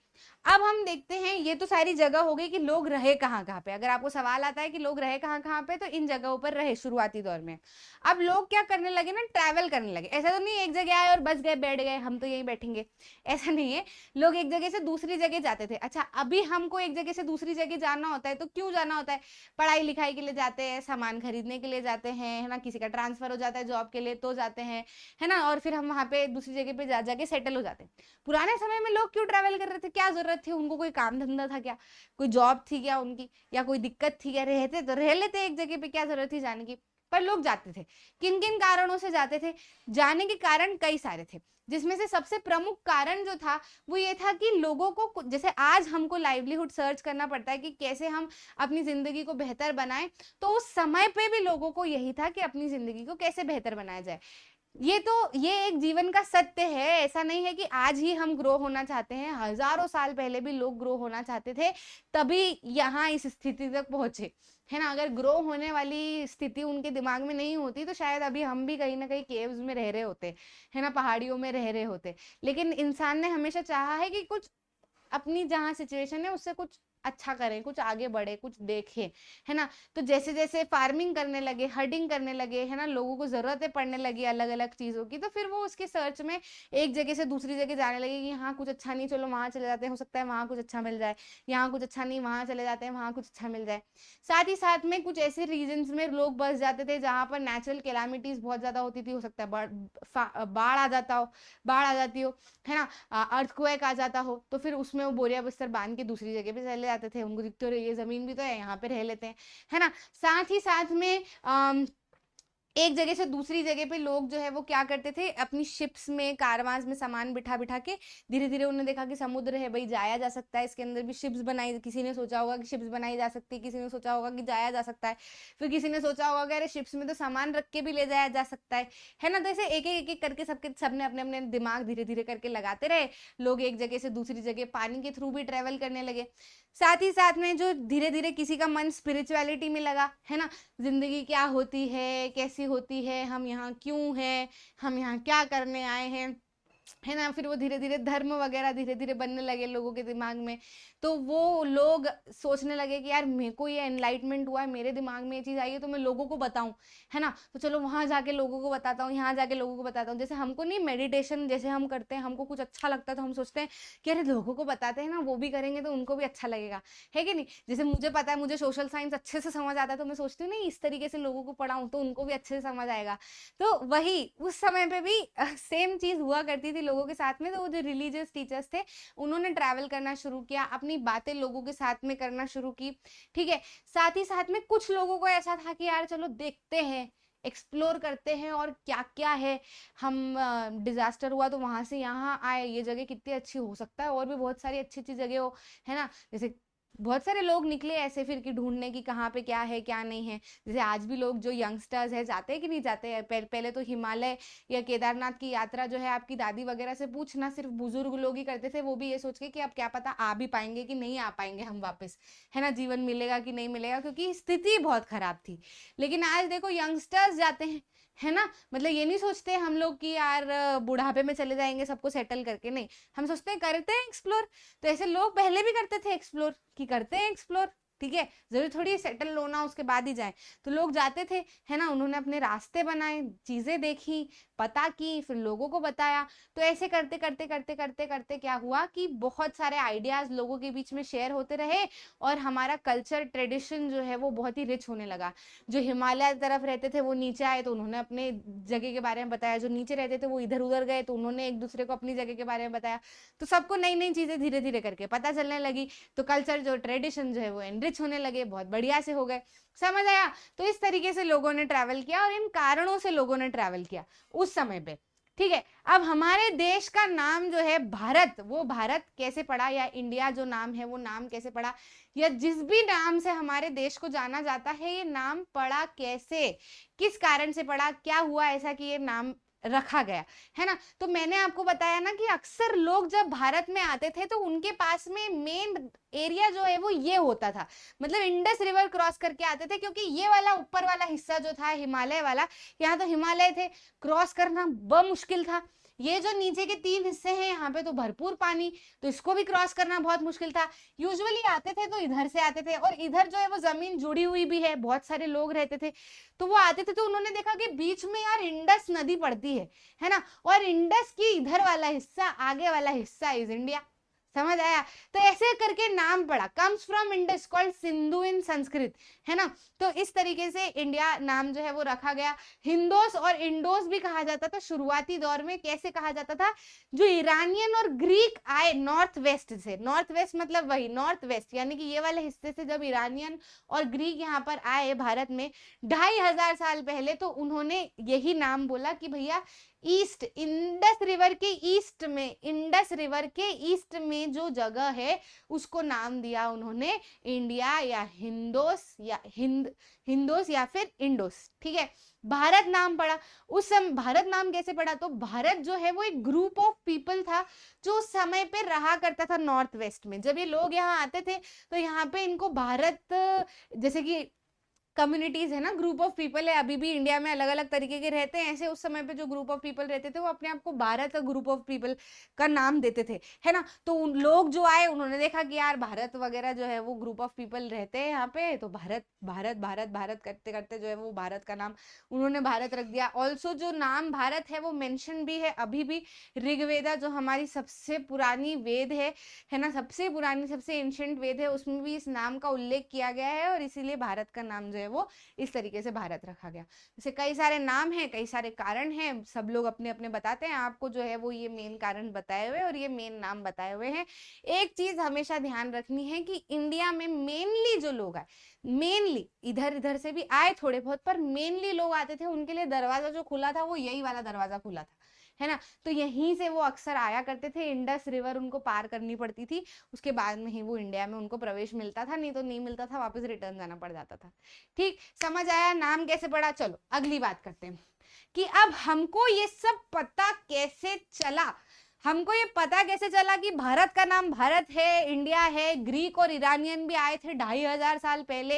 अब हम देखते हैं, ये तो सारी जगह हो गई कि लोग रहे कहाँ कहाँ पे। अगर आपको सवाल आता है कि लोग रहे कहाँ कहाँ पे, तो इन जगहों पर रहे शुरुआती दौर में। अब लोग क्या करने लगे ना, ट्रैवल करने लगे। ऐसा तो नहीं एक जगह आए और बस गए बैठ गए हम तो यहीं बैठेंगे, ऐसा नहीं है। लोग एक जगह से दूसरी जगह जाते थे। अच्छा, अभी हमको एक जगह से दूसरी जगह जाना होता है तो क्यों जाना होता है, पढ़ाई लिखाई के लिए जाते हैं, सामान खरीदने के लिए जाते हैं, है ना। किसी का ट्रांसफर हो जाता है जॉब के लिए तो जाते हैं, है ना। और फिर हम वहां पे दूसरी जगह पे जाके सेटल हो जाते हैं। पुराने समय में लोग क्यों ट्रैवल कर रहे थे, क्या जरूरत थी उनको, कोई काम धंधा था क्या, कोई जॉब थी क्या उनकी, या कोई दिक्कत थी क्या, रहते तो रह लेते एक जगह पे, क्या जरूरत थी जाने की। पर लोग जाते थे। किन किन कारणों से जाते थे, जाने के कारण कई सारे थे, जिसमें से सबसे प्रमुख कारण जो था वो ये था कि लोगों को, जैसे आज हमको लाइवलीहुड सर्च करना पड़ता है कि कैसे हम अपनी जिंदगी को बेहतर बनाएं, तो उस समय पे भी लोगों को यही था कि अपनी जिंदगी को कैसे बेहतर बनाया जाए। ये एक जीवन का सत्य है। ऐसा नहीं है कि आज ही हम ग्रो होना चाहते हैं, हजारों साल पहले भी लोग ग्रो होना चाहते थे, तभी यहाँ इस स्थिति तक पहुंचे, है ना। अगर ग्रो होने वाली स्थिति उनके दिमाग में नहीं होती तो शायद अभी हम भी कहीं ना कहीं केव्स में रह रहे होते, है ना, पहाड़ियों में रह रहे होते। लेकिन इंसान ने हमेशा चाहा है कि कुछ अपनी जहाँ सिचुएशन है उससे कुछ अच्छा करें, कुछ आगे बढ़े, कुछ देखें, है ना। तो जैसे जैसे फार्मिंग करने लगे, हर्डिंग करने लगे, है ना, लोगों को जरूरतें पड़ने लगी अलग अलग चीजों की, तो फिर वो उसके सर्च में एक जगह से दूसरी जगह जाने लगे कि यहाँ कुछ अच्छा नहीं, चलो वहां चले जाते हैं, हो सकता है वहां कुछ अच्छा मिल जाए, यहाँ कुछ अच्छा नहीं, वहां चले जाते हैं, वहां कुछ अच्छा मिल जाए। साथ ही साथ में कुछ ऐसे रीजन में लोग बस जाते थे जहां पर नेचुरल कैलामिटीज बहुत ज्यादा होती थी, हो सकता है बाढ़ आ जाता हो, बाढ़ आ जाती हो, है ना, अर्थक्वेक आ जाता हो, तो फिर उसमें वो बोरिया बिस्तर बांध के दूसरी जगह पे चले जाते थे। उनको दिखते ये जमीन भी तो है, यहाँ पे रह लेते हैं, है ना। साथ ही साथ में एक जगह से दूसरी जगह पे लोग जो है वो क्या करते थे, अपनी शिप्स में, कारवांस में सामान बिठा बिठा के धीरे धीरे उन्होंने देखा कि समुद्र है भाई, जाया जा सकता है, इसके अंदर भी शिप्स बनाई, किसी ने सोचा होगा कि शिप्स बनाई जा सकती है, किसी ने सोचा होगा कि जाया जा सकता है, फिर किसी ने सोचा होगा कि अरे शिप्स में तो सामान रख के भी ले जाया जा सकता है ना। तो ऐसे एक एक करके सबके सबने अपने अपने दिमाग धीरे धीरे करके लगाते रहे। लोग एक जगह से दूसरी जगह पानी के थ्रू भी ट्रेवल करने लगे। साथ ही साथ में जो धीरे धीरे किसी का मन स्पिरिचुअलिटी में लगा, है ना, जिंदगी क्या होती है, कैसी होती है, हम यहाँ क्यों हैं, हम यहाँ क्या करने आए हैं, है ना। फिर वो धीरे धीरे धर्म वगैरह धीरे धीरे बनने लगे लोगों के दिमाग में। तो वो लोग सोचने लगे कि यार मेरे को ये एनलाइटमेंट हुआ है, मेरे दिमाग में ये चीज आई है, तो मैं लोगों को बताऊं, है ना। तो चलो वहां जाके लोगों को बताता हूँ, यहाँ जाके लोगों को बताता हूँ। जैसे हमको नहीं, मेडिटेशन जैसे हम करते हैं, हमको कुछ अच्छा लगता है तो हम सोचते हैं कि अरे लोगों को बताते हैं ना, वो भी करेंगे तो उनको भी अच्छा लगेगा, है कि नहीं। जैसे मुझे पता है, मुझे सोशल साइंस अच्छे से समझ आता है, तो मैं सोचती हूँ नहीं इस तरीके से लोगों को पढ़ाऊं तो उनको भी अच्छे से समझ आएगा। तो वही उस समय पे भी सेम चीज हुआ करती थी लोगों के साथ में। तो वो जो रिलीजियस टीचर्स थे उन्होंने ट्रैवल करना शुरू किया, अपनी बातें लोगों के साथ में करना शुरू की, ठीक है। साथ ही साथ में कुछ लोगों को ऐसा था कि यार चलो देखते हैं, एक्सप्लोर करते हैं और क्या क्या है। हम डिजास्टर हुआ तो वहां से यहाँ आए, ये जगह कितनी अच्छी हो सकता है, और भी बहुत सारी अच्छी अच्छी जगह हो, है ना। जैसे बहुत सारे लोग निकले ऐसे फिर कि ढूंढने की कहाँ पे क्या है क्या नहीं है। जैसे आज भी लोग जो यंगस्टर्स है जाते हैं कि नहीं जाते हैं। पहले तो हिमालय या केदारनाथ की यात्रा जो है आपकी दादी वगैरह से पूछना, सिर्फ बुजुर्ग लोग ही करते थे, वो भी ये सोच के कि अब क्या पता आ भी पाएंगे कि नहीं आ पाएंगे हम वापस, है ना, जीवन मिलेगा कि नहीं मिलेगा, क्योंकि स्थिति बहुत खराब थी। लेकिन आज देखो यंगस्टर्स जाते हैं, है ना, मतलब ये नहीं सोचते हम लोग कि यार बुढ़ापे में चले जाएंगे सबको सेटल करके, नहीं, हम सोचते हैं करते हैं एक्सप्लोर। तो ऐसे लोग पहले भी करते थे एक्सप्लोर, कि करते हैं एक्सप्लोर, ठीक है, जरूरी थोड़ी सेटल होना उसके बाद ही जाए। तो लोग जाते थे, है ना, उन्होंने अपने रास्ते बनाए, चीजें देखी, पता की, फिर लोगों को बताया। तो ऐसे करते करते करते करते करते क्या हुआ कि बहुत सारे आइडियाज लोगों के बीच में शेयर होते रहे, और हमारा कल्चर ट्रेडिशन जो है वो बहुत ही रिच होने लगा। जो हिमालय तरफ रहते थे वो नीचे आए तो उन्होंने अपने जगह के बारे में बताया, जो नीचे रहते थे वो इधर उधर गए तो उन्होंने एक दूसरे को अपनी जगह के बारे में बताया। तो सबको नई नई चीजें धीरे धीरे करके पता चलने लगी। तो कल्चर जो ट्रेडिशन जो है वो एनरिच होने लगे, बहुत बढ़िया से हो गए। समझ आया? तो इस तरीके से लोगों ने ट्रैवल किया, और इन कारणों से लोगों ने ट्रैवल किया उस समय पे। ठीक है, अब हमारे देश का नाम जो है भारत, वो भारत कैसे पड़ा, या इंडिया जो नाम है वो नाम कैसे पड़ा, या जिस भी नाम से हमारे देश को जाना जाता है ये नाम पड़ा कैसे, किस कारण से पड़ा, क्या हुआ ऐसा कि ये नाम रखा गया, है ना। तो मैंने आपको बताया ना कि अक्सर लोग जब भारत में आते थे तो उनके पास में मेन एरिया जो है वो ये होता था, मतलब इंडस रिवर क्रॉस करके आते थे, क्योंकि ये वाला ऊपर वाला हिस्सा जो था हिमालय वाला, यहाँ तो हिमालय थे, क्रॉस करना बहुत मुश्किल था। ये जो नीचे के 3 हिस्से हैं यहाँ पे तो भरपूर पानी, तो इसको भी क्रॉस करना बहुत मुश्किल था। यूजुअली आते थे तो इधर से आते थे, और इधर जो है वो जमीन जुड़ी हुई भी है, बहुत सारे लोग रहते थे, तो वो आते थे तो उन्होंने देखा कि बीच में यार इंडस नदी पड़ती है ना, और इंडस की इधर वाला हिस्सा, आगे वाला हिस्सा इज इंडिया। समझ आया? तो ऐसे करके नाम पड़ा, comes from Indus, called Sindhu in Sanskrit, है ना। तो इस तरीके से इंडिया नाम जो है वो रखा गया। हिंदोस और इंडोस भी कहा जाता था शुरुआती दौर में। कैसे कहा जाता था? जो ईरानियन और ग्रीक आए नॉर्थ वेस्ट से, नॉर्थ वेस्ट मतलब वही नॉर्थ वेस्ट, यानी कि ये वाले हिस्से से जब ईरानियन और ग्रीक यहाँ पर आए भारत में 2500 साल पहले, तो उन्होंने यही नाम बोला कि भैया ईस्ट, इंडस रिवर के ईस्ट में, इंडस रिवर के ईस्ट में जो जगह है उसको नाम दिया उन्होंने इंडिया, या हिंदोस, या हिंदोस, या फिर इंडोस। ठीक है, भारत नाम पड़ा। उस समय भारत नाम कैसे पड़ा? तो भारत जो है वो एक ग्रुप ऑफ पीपल था जो उस समय पे रहा करता था नॉर्थ वेस्ट में। जब ये लोग यहाँ आते थे तो यहाँ पे इनको भारत, जैसे कि कम्युनिटीज है ना, ग्रुप ऑफ पीपल है, अभी भी इंडिया में अलग अलग तरीके के रहते हैं, ऐसे उस समय पे जो ग्रुप ऑफ पीपल रहते थे वो अपने आप को भारत ग्रुप ऑफ पीपल का नाम देते थे, है ना। तो उन लोग जो आए उन्होंने देखा कि यार भारत वगैरह जो है वो ग्रुप ऑफ पीपल रहते हैं यहाँ पे, तो भारत भारत भारत भारत करते करते जो है वो भारत का नाम उन्होंने भारत रख दिया। ऑल्सो जो नाम भारत है वो मेंशन भी है अभी भी, ऋग्वेदा जो हमारी सबसे पुरानी वेद है ना, सबसे पुरानी सबसे एंशिएंट वेद है, उसमें भी इस नाम का उल्लेख किया गया है, और इसीलिए भारत का नाम जो है वो इस तरीके से भारत रखा गया। जैसे कई सारे नाम हैं, कई सारे कारण हैं, सब लोग अपने अपने बताते हैं, आपको जो है वो ये मेन कारण बताए हुए और ये मेन नाम बताए हुए हैं। एक चीज हमेशा ध्यान रखनी है कि इंडिया में मेनली जो लोग आए, मेनली इधर इधर से भी आए थोड़े बहुत, पर मेनली लोग आते थे, उनके लिए दरवाजा जो खुला था वो यही वाला दरवाजा खुला था, है ना। तो यहीं से वो अक्सर आया करते थे, इंडस रिवर उनको पार करनी पड़ती थी, उसके बाद में ही वो इंडिया में उनको प्रवेश मिलता था, नहीं तो नहीं मिलता था, वापस रिटर्न जाना पड़ जाता था। ठीक, समझ आया नाम कैसे पड़ा? चलो अगली बात करते हैं कि अब हमको ये सब पता कैसे चला, हमको ये पता कैसे चला कि भारत का नाम भारत है, इंडिया है, ग्रीक और ईरानियन भी आए थे 2500 साल पहले।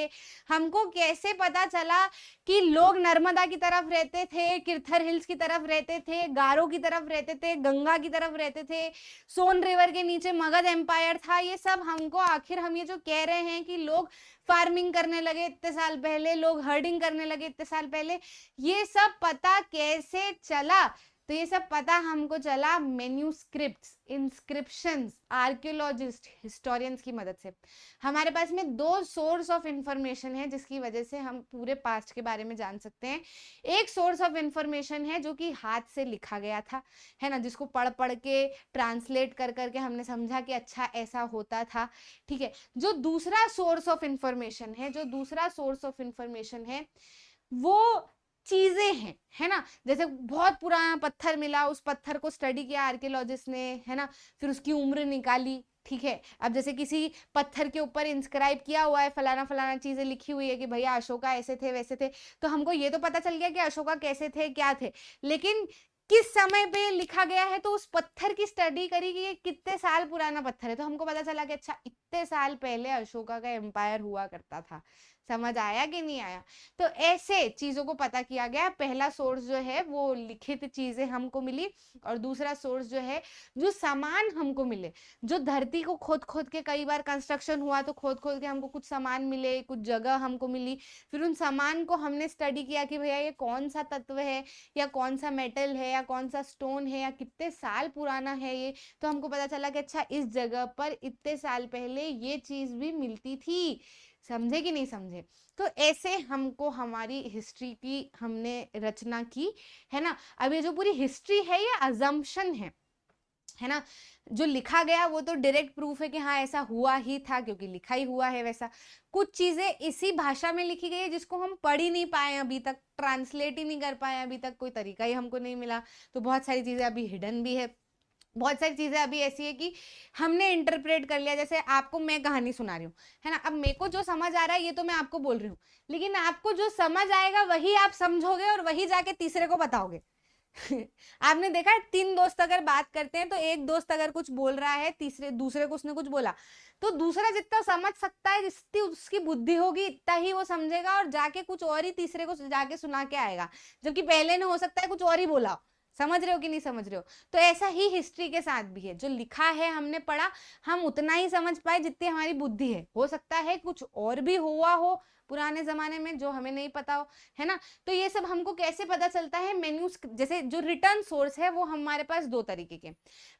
हमको कैसे पता चला कि लोग नर्मदा की तरफ रहते थे, किर्थर हिल्स की तरफ रहते थे, गारो की तरफ रहते थे, गंगा की तरफ रहते थे, सोन रिवर के नीचे मगध एम्पायर था। ये सब हमको, आखिर हम ये जो कह रहे हैं कि लोग फार्मिंग करने लगे इतने साल पहले, लोग हर्डिंग करने लगे इतने साल पहले, ये सब पता कैसे चला? तो ये सब पता हमको चला मेन्यूस्क्रिप्ट्स, इंस्क्रिप्शंस, आर्कियोलॉजिस्ट, हिस्टोरियंस की मदद से। हमारे पास में 2 सोर्स ऑफ इंफॉर्मेशन है जिसकी वजह से हम पूरे पास्ट के बारे में जान सकते हैं। एक सोर्स ऑफ इंफॉर्मेशन है जो कि हाथ से लिखा गया था, है ना, जिसको पढ़ पढ़ के ट्रांसलेट कर करके हमने समझा कि अच्छा ऐसा होता था। ठीक है, जो दूसरा सोर्स ऑफ इंफॉर्मेशन है, जो दूसरा सोर्स ऑफ इंफॉर्मेशन है वो चीजें हैं, है ना। जैसे बहुत पुराना पत्थर मिला, उस पत्थर को स्टडी किया आर्कियोलॉजिस्ट ने, है ना, फिर उसकी उम्र निकाली, ठीक है, अब जैसे किसी पत्थर के ऊपर इंस्क्राइब किया हुआ है, फलाना फलाना चीजें लिखी हुई है कि भैया अशोका ऐसे थे वैसे थे, तो हमको ये तो पता चल गया कि अशोका कैसे थे क्या थे, लेकिन किस समय पे लिखा गया है, तो उस पत्थर की स्टडी करी कि ये कितने साल पुराना पत्थर है, तो हमको पता चला कि अच्छा इतने साल पहले अशोका का एम्पायर हुआ करता था। समझ आया कि नहीं आया? तो ऐसे चीजों को पता किया गया। पहला सोर्स जो है वो लिखित चीजें हमको मिली, और दूसरा सोर्स जो है जो सामान हमको मिले, जो धरती को खोद खोद के, कई बार कंस्ट्रक्शन हुआ तो खोद खोद के हमको कुछ सामान मिले, कुछ जगह हमको मिली, फिर उन सामान को हमने स्टडी किया कि भैया ये कौन सा तत्व है, या कौन सा मेटल है, या कौन सा स्टोन है, या कितने साल पुराना है ये, तो हमको पता चला कि अच्छा इस जगह पर इतने साल पहले ये चीज भी मिलती थी। समझे कि नहीं समझे? तो ऐसे हमको हमारी हिस्ट्री की हमने रचना की, है ना। अब ये जो पूरी हिस्ट्री है ये अजम्पशन है ना। जो लिखा गया वो तो डायरेक्ट प्रूफ है कि हाँ ऐसा हुआ ही था, क्योंकि लिखा ही हुआ है वैसा। कुछ चीजें इसी भाषा में लिखी गई है जिसको हम पढ़ ही नहीं पाए अभी तक, ट्रांसलेट ही नहीं कर पाए अभी तक, कोई तरीका ही हमको नहीं मिला, तो बहुत सारी चीजें अभी हिडन भी है, बहुत सारी चीजें अभी ऐसी है कि हमने इंटरप्रेट कर लिया। जैसे आपको मैं कहानी सुना रही हूँ, है ना, अब मेरे को जो समझ आ रहा है ये तो मैं आपको बोल रही हूँ, लेकिन आपको जो समझ आएगा वही आप समझोगे और वही जाके तीसरे को बताओगे। आपने देखा है, तीन दोस्त अगर बात करते हैं तो एक दोस्त अगर कुछ बोल रहा है, तीसरे दूसरे को उसने कुछ बोला, तो दूसरा जितना समझ सकता है, जितनी उसकी बुद्धि होगी इतना ही वो समझेगा, और जाके कुछ और ही तीसरे को जाके सुना के आएगा, जबकि पहले ने हो सकता है कुछ और ही बोला। समझ रहे हो कि नहीं समझ रहे हो? तो ऐसा ही हिस्ट्री के साथ भी है, जो लिखा है हमने पढ़ा, हम उतना ही समझ पाए जितनी हमारी बुद्धि है, हो सकता है कुछ और भी हुआ हो पुराने जमाने में जो हमें नहीं पता हो, है ना। तो ये सब हमको कैसे पता चलता है? मैन्यूस्क्रिप्ट, जैसे जो रिटर्न सोर्स है वो हमारे पास दो तरीके के,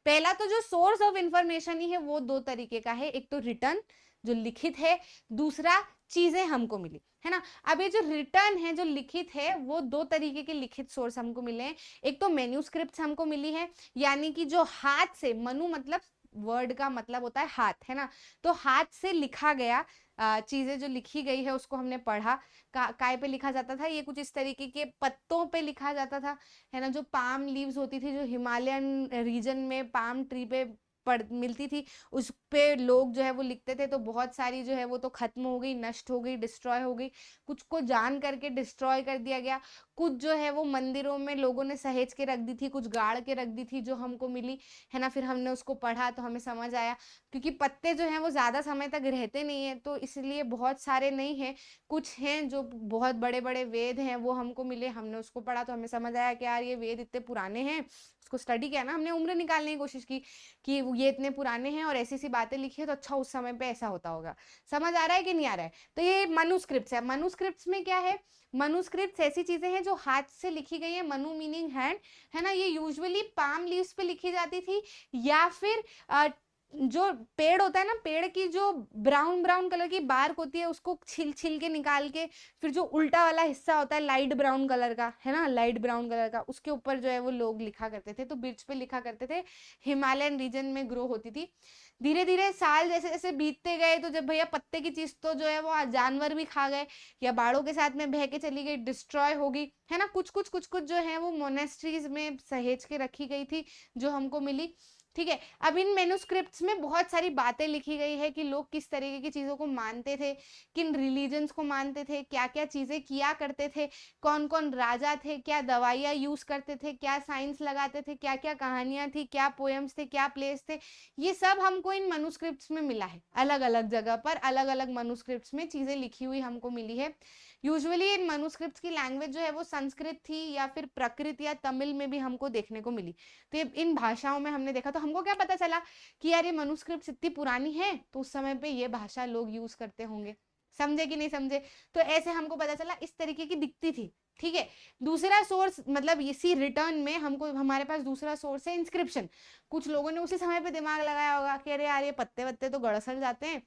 पहला तो जो सोर्स ऑफ इंफॉर्मेशन ही है वो दो तरीके का है, एक तो रिटर्न जो लिखित है, दूसरा चीजें हमको मिली, है ना। अब ये जो रिटर्न है जो लिखित है वो दो तरीके के लिखित सोर्स हमको मिले हैं। एक तो मैन्यूस्क्रिप्ट हमको मिली है, यानी कि जो हाथ से, मनु मतलब वर्ड का मतलब होता है हाथ, है ना, तो हाथ से लिखा गया चीजें जो लिखी गई है उसको हमने पढ़ा। काय पे लिखा जाता था? ये कुछ इस तरीके के पत्तों पे लिखा जाता था, है ना, जो पाम लीव्स होती थी, जो हिमालयन रीजन में पाम ट्री पे पड़ मिलती थी, उस पे लोग जो है वो लिखते थे। तो बहुत सारी जो है वो तो खत्म हो गई, नष्ट हो गई, डिस्ट्रॉय हो गई, कुछ को जान करके डिस्ट्रॉय कर दिया गया, कुछ जो है वो मंदिरों में लोगों ने सहेज के रख दी थी, कुछ गाड़ के रख दी थी जो हमको मिली, है ना। फिर हमने उसको पढ़ा तो हमें समझ आया, क्योंकि पत्ते जो हैं वो ज्यादा समय तक रहते नहीं है, तो इसलिए बहुत सारे नहीं है, कुछ हैं जो बहुत बड़े बड़े वेद हैं वो हमको मिले, हमने उसको पढ़ा तो हमें समझ आया कि यार ये वेद इतने पुराने हैं, उसको स्टडी किया ना हमने, उम्र निकालने की कोशिश की कि ये इतने पुराने हैं और ऐसी सी बातें लिखी है, तो अच्छा उस समय पे ऐसा होता होगा। समझ आ रहा है कि नहीं आ रहा है? तो ये मनुस्क्रिप्ट्स है। मनुस्क्रिप्ट्स में क्या है? मनुस्क्रिप्ट्स ऐसी चीजें हैं जो हाथ से लिखी गई है, मनु मीनिंग हैंड, है ना। ये यूजुअली पाम लीव्स पे लिखी जाती थी, या फिर जो पेड़ होता है ना, पेड़ की जो ब्राउन ब्राउन कलर की बार्क होती है उसको छिल छिल के निकाल के, फिर जो उल्टा वाला हिस्सा होता है लाइट ब्राउन कलर का, है ना, लाइट ब्राउन कलर का, उसके ऊपर जो है वो लोग लिखा करते थे, तो ब्रिज पे लिखा करते थे, हिमालयन रीजन में ग्रो होती थी। धीरे धीरे साल जैसे जैसे बीतते गए, तो जब भैया पत्ते की चीज तो जो है वो जानवर भी खा गए, या बाड़ों के साथ में बह के चली गई, डिस्ट्रॉय हो गई, है ना। कुछ कुछ कुछ कुछ जो है वो मोनेस्ट्रीज में सहेज के रखी गई थी जो हमको मिली, ठीक है। अब इन मेनूस्क्रिप्ट्स में बहुत सारी बातें लिखी गई है कि लोग किस तरीके की चीजों को मानते थे, किन रिलीजन्स को मानते थे, क्या क्या चीजें किया करते थे, कौन कौन राजा थे, क्या दवाइयाँ यूज करते थे, क्या साइंस लगाते थे, क्या क्या कहानियां थी, क्या पोएम्स थे, क्या प्लेस थे, ये सब हमको इन मनुस्क्रिप्ट्स में मिला है। अलग अलग जगह पर अलग अलग मनुस्क्रिप्ट्स में चीजें लिखी हुई हमको मिली है। यूजुअली इन मनुस्क्रिप्ट्स की लैंग्वेज जो है वो संस्कृत थी, या फिर प्रकृत या तमिल में भी हमको देखने को मिली। तो इन भाषाओं में हमने देखा, तो हमको क्या पता चला कि यार ये मनुस्क्रिप्ट इतनी पुरानी है, तो उस समय पे ये भाषा लोग यूज करते होंगे। समझे कि नहीं समझे? तो ऐसे हमको पता चला इस तरीके की दिखती थी, ठीक है। दूसरा सोर्स, मतलब इसी रिटर्न में हमको, हमारे पास दूसरा सोर्स है इंस्क्रिप्शन। कुछ लोगों ने उसी समय पे दिमाग लगाया होगा कि अरे यार ये पत्ते वत्ते तो गड़सड़ जाते हैं,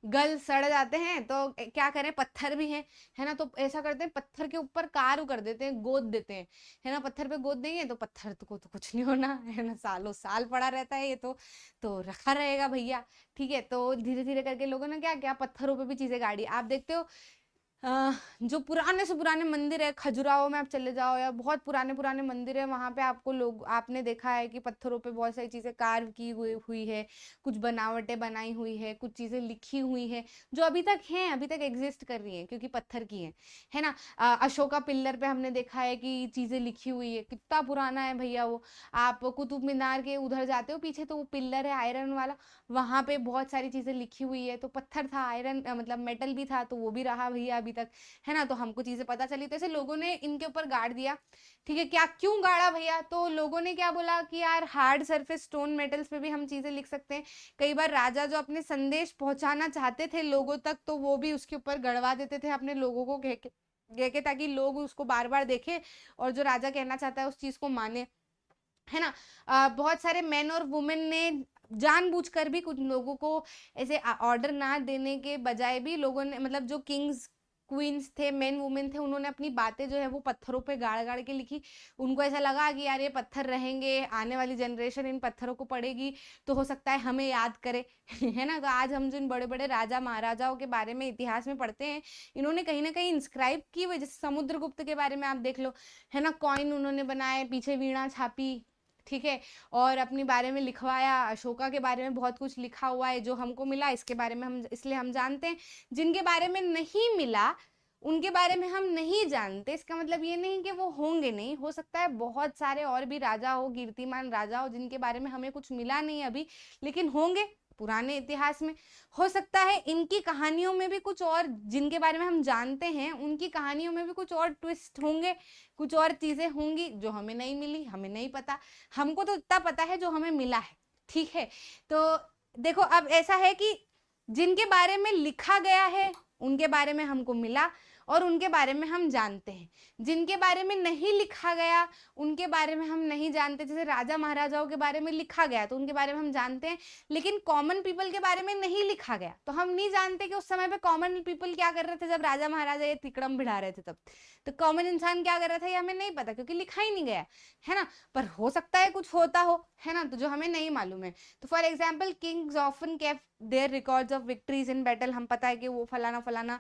गल सड़ जाते हैं, तो क्या करें, पत्थर भी हैं, है ना, तो ऐसा करते हैं पत्थर के ऊपर कार कर देते हैं, गोद देते हैं, है ना, पत्थर पे गोद देंगे तो पत्थर को तो कुछ नहीं होना, है ना, सालों साल पड़ा रहता है ये तो रखा रहेगा भैया, ठीक है। तो धीरे धीरे करके लोगों ने क्या क्या पत्थरों पे भी चीजें गाड़ी, आप देखते हो जो पुराने से पुराने मंदिर है, खजुराहो में आप चले जाओ या बहुत पुराने पुराने मंदिर है, वहाँ पे आपको लोग आपने देखा है कि पत्थरों पे बहुत सारी चीज़ें कार्व की हुई है, कुछ बनावटें बनाई हुई है, कुछ चीज़ें लिखी हुई है जो अभी तक हैं, अभी तक एग्जिस्ट कर रही हैं क्योंकि पत्थर की हैं, है ना। अशोका पिल्लर पे हमने देखा है कि चीज़ें लिखी हुई है, कितना पुराना है भैया वो। आप कुतुब मीनार के उधर जाते हो पीछे तो वो पिल्लर है आयरन वाला, वहां पे बहुत सारी चीजें लिखी हुई है, तो पत्थर था, आयरन मतलब मेटल भी था, तो वो भी रहा भैया अभी तक, है ना। तो हमको चीजें पता चली, तो ऐसे लोगों ने इनके ऊपर गाड़ दिया। ठीक है, क्या क्यों गाड़ा भैया, तो लोगों ने क्या बोला कि यार हार्ड सरफेस स्टोन मेटल्स पे भी हम चीजें लिख सकते हैं। कई बार राजा जो अपने संदेश पहुंचाना चाहते थे लोगों तक, तो वो भी उसके ऊपर गड़वा देते थे अपने लोगों को कह के ताकि लोग उसको बार बार देखें और जो राजा कहना चाहता है उस चीज को माने, है ना। बहुत सारे मैन और वुमेन ने जानबूझकर भी कुछ लोगों को ऐसे ऑर्डर ना देने के बजाय भी लोगों ने, मतलब जो किंग्स क्वींस थे, मेन वुमेन थे, उन्होंने अपनी बातें जो है वो पत्थरों पे गाड़ गाड़ के लिखी। उनको ऐसा लगा कि यार ये पत्थर रहेंगे, आने वाली जनरेशन इन पत्थरों को पढ़ेगी तो हो सकता है हमें याद करे है ना। तो आज हम जिन बड़े बड़े राजा महाराजाओं के बारे में इतिहास में पढ़ते हैं, इन्होंने कहीं ना कहीं इंस्क्राइब की हुई, जैसे समुद्रगुप्त के बारे में आप देख लो, है ना, कॉइन उन्होंने बनाए, पीछे वीणा छापी, ठीक है, और अपने बारे में लिखवाया। अशोका के बारे में बहुत कुछ लिखा हुआ है जो हमको मिला, इसके बारे में हम इसलिए हम जानते हैं। जिनके बारे में नहीं मिला उनके बारे में हम नहीं जानते, इसका मतलब ये नहीं कि वो होंगे नहीं, हो सकता है बहुत सारे और भी राजा हो, कीर्तिमान राजा हो, जिनके बारे में हमें कुछ मिला नहीं अभी, लेकिन होंगे पुराने इतिहास में। हो सकता है इनकी कहानियों में भी कुछ और, जिनके बारे में हम जानते हैं उनकी कहानियों में भी कुछ और ट्विस्ट होंगे, कुछ और चीजें होंगी जो हमें नहीं मिली, हमें नहीं पता। हमको तो इतना पता है जो हमें मिला है, ठीक है। तो देखो अब ऐसा है कि जिनके बारे में लिखा गया है उनके बारे में हमको मिला और उनके बारे में हम जानते हैं। जिनके बारे में नहीं लिखा गया उनके बारे में हम नहीं जानते। जैसे राजा महाराजाओं के बारे में लिखा गया तो उनके बारे में हम जानते हैं, लेकिन कॉमन पीपल के बारे में नहीं लिखा गया तो हम नहीं जानते कि उस समय पे कॉमन पीपल क्या कर रहे थे जब राजा महाराजा ये तिकड़म भिड़ा रहे थे तब। तो कॉमन इंसान क्या कर रहा था ये हमें नहीं पता क्योंकि लिखा ही नहीं गया, है ना। पर हो सकता है कुछ होता हो, है ना, तो जो हमें नहीं मालूम है। तो for example kings often kept their records of victories in battle. हम पता है कि वो फलाना फलाना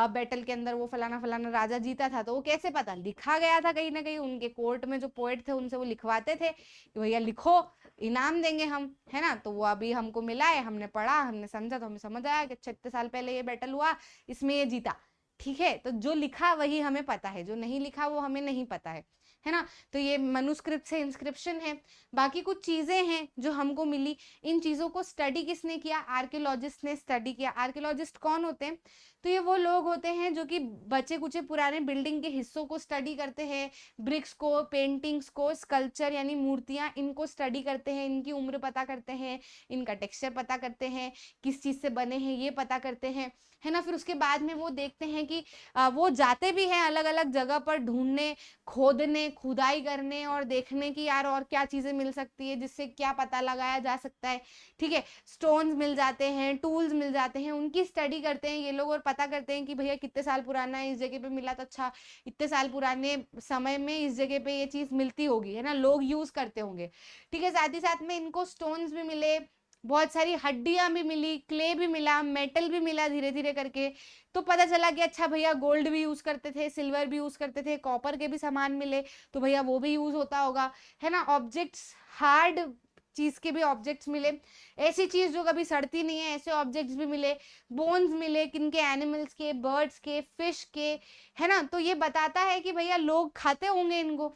बैटल के अंदर वो फलाना फलाना राजा जीता था, तो वो कैसे पता, लिखा गया था कहीं ना कहीं। उनके कोर्ट में जो पोएट थे उनसे वो लिखवाते थे कि भैया लिखो, इनाम देंगे हम, है ना। तो वो अभी हमको मिला है, हमने पढ़ा, हमने समझा, तो हमें समझ आया कि 36 साल पहले ये बैटल हुआ, इसमें ये जीता, ठीक है। तो जो लिखा वही हमें पता है, जो नहीं लिखा वो हमें नहीं पता है ना। तो ये मनुस्क्रिप्ट से इंस्क्रिप्शन है। बाकी कुछ चीजें हैं जो हमको मिली, इन चीजों को स्टडी किसने किया, आर्कियोलॉजिस्ट ने स्टडी किया। आर्कियोलॉजिस्ट कौन होते हैं, तो ये वो लोग होते हैं जो कि बचे कुचे पुराने बिल्डिंग के हिस्सों को स्टडी करते हैं, ब्रिक्स को, पेंटिंग्स को, स्कल्पचर यानी मूर्तियां, इनको स्टडी करते हैं, इनकी उम्र पता करते हैं, इनका टेक्सचर पता करते हैं, किस चीज से बने हैं ये पता करते हैं, है ना। फिर उसके बाद में वो देखते हैं कि वो जाते भी हैं अलग अलग जगह पर ढूंढने, खोदने, खुदाई करने और देखने की यार और क्या चीजें मिल सकती है जिससे क्या पता लगाया जा सकता है, ठीक है। स्टोन्स मिल जाते हैं, टूल्स मिल जाते हैं, उनकी स्टडी करते हैं ये लोग और पता करते हैं कि भैया कितने साल पुराना है, इस जगह पे मिला तो अच्छा इतने साल पुराने समय में इस जगह पे ये चीज मिलती होगी, है ना, लोग यूज करते होंगे, ठीक है। साथ ही साथ में इनको स्टोन्स भी मिले, बहुत सारी हड्डियां भी मिली, क्ले भी मिला, मेटल भी मिला धीरे धीरे करके। तो पता चला कि अच्छा भैया गोल्ड भी यूज करते थे, सिल्वर भी यूज करते थे, कॉपर के भी सामान मिले, तो भैया वो भी यूज होता होगा, है ना। ऑब्जेक्ट्स, हार्ड चीज के भी ऑब्जेक्ट्स मिले, ऐसी चीज जो कभी सड़ती नहीं है ऐसे ऑब्जेक्ट्स भी मिले, बोन्स मिले, किनके, एनिमल्स के, बर्ड्स के, फिश के, है ना। तो ये बताता है कि भैया लोग खाते होंगे इनको,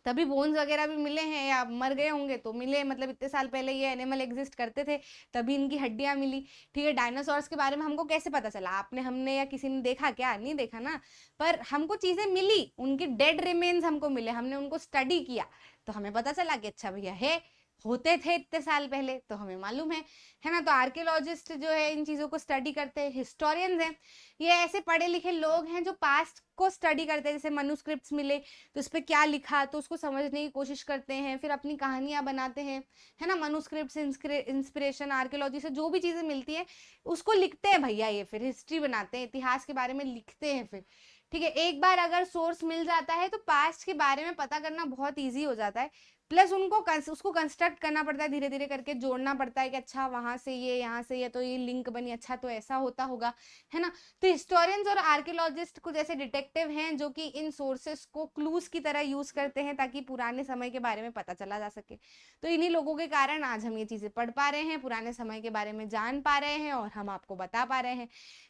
तभी बोन्स वगैरह भी मिले हैं, या मर गए होंगे तो मिले, मतलब इतने साल पहले ये एनिमल एग्जिस्ट करते थे तभी इनकी हड्डियां मिली, ठीक है। डायनासोर्स के बारे में हमको कैसे पता चला, आपने, हमने या किसी ने देखा क्या, नहीं देखा ना, पर हमको चीजें मिली, उनके डेड रिमेन्स हमको मिले, हमने उनको स्टडी किया तो हमें पता चला कि अच्छा भैया है, होते थे इतने साल पहले, तो हमें मालूम है ना। तो आर्कियोलॉजिस्ट जो है इन चीजों को स्टडी करते हैं। हिस्टोरियंस हैं, ये ऐसे पढ़े लिखे लोग हैं जो पास्ट को स्टडी करते हैं। जैसे मनुस्क्रिप्ट्स मिले तो उस पर क्या लिखा तो उसको समझने की कोशिश करते हैं, फिर अपनी कहानियां बनाते हैं, है ना। मनुस्क्रिप्ट से इंस्पिरेशन, आर्कियोलॉजी से जो भी चीजें मिलती है उसको लिखते हैं भैया, ये फिर हिस्ट्री बनाते हैं, इतिहास के बारे में लिखते हैं फिर, ठीक है। एक बार अगर सोर्स मिल जाता है तो पास्ट के बारे में पता करना बहुत ईजी हो जाता है। प्लस उनको उसको कंस्ट्रक्ट करना पड़ता है, धीरे धीरे करके जोड़ना पड़ता है कि अच्छा वहां से ये, यहाँ से ये, तो ये लिंक बनी, अच्छा तो ऐसा होता होगा, है ना। तो हिस्टोरियंस और आर्कियोलॉजिस्ट कुछ ऐसे डिटेक्टिव हैं जो कि इन सोर्सेस को क्लूज की तरह यूज करते हैं ताकि पुराने समय के बारे में पता चला जा सके। तो इन्हीं लोगों के कारण आज हम ये चीजें पढ़ पा रहे हैं, पुराने समय के बारे में जान पा रहे हैं और हम आपको बता पा रहे हैं।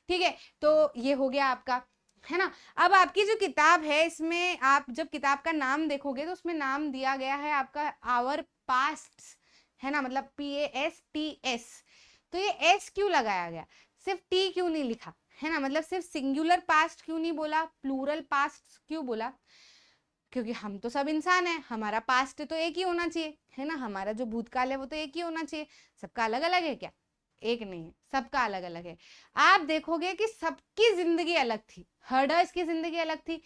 ठीक है, तो ये हो गया आपका, है ना। अब आपकी जो किताब है इसमें आप जब किताब का नाम देखोगे तो उसमें नाम दिया गया है आपका आवर पास्ट, है ना, मतलब PASTS। तो ये एस क्यों लगाया गया, सिर्फ टी क्यों नहीं लिखा, है ना, मतलब सिर्फ सिंगुलर पास्ट क्यों नहीं बोला, प्लूरल पास्ट क्यों बोला, क्योंकि हम तो सब इंसान हैं, हमारा पास्ट तो एक ही होना चाहिए, है ना, हमारा जो भूतकाल है वो तो एक ही होना चाहिए। सबका अलग अलग है क्या, एक नहीं है, सबका अलग अलग है। आप देखोगे कि सबकी जिंदगी अलग थी, हर्डर्स की जिंदगी अलग थी,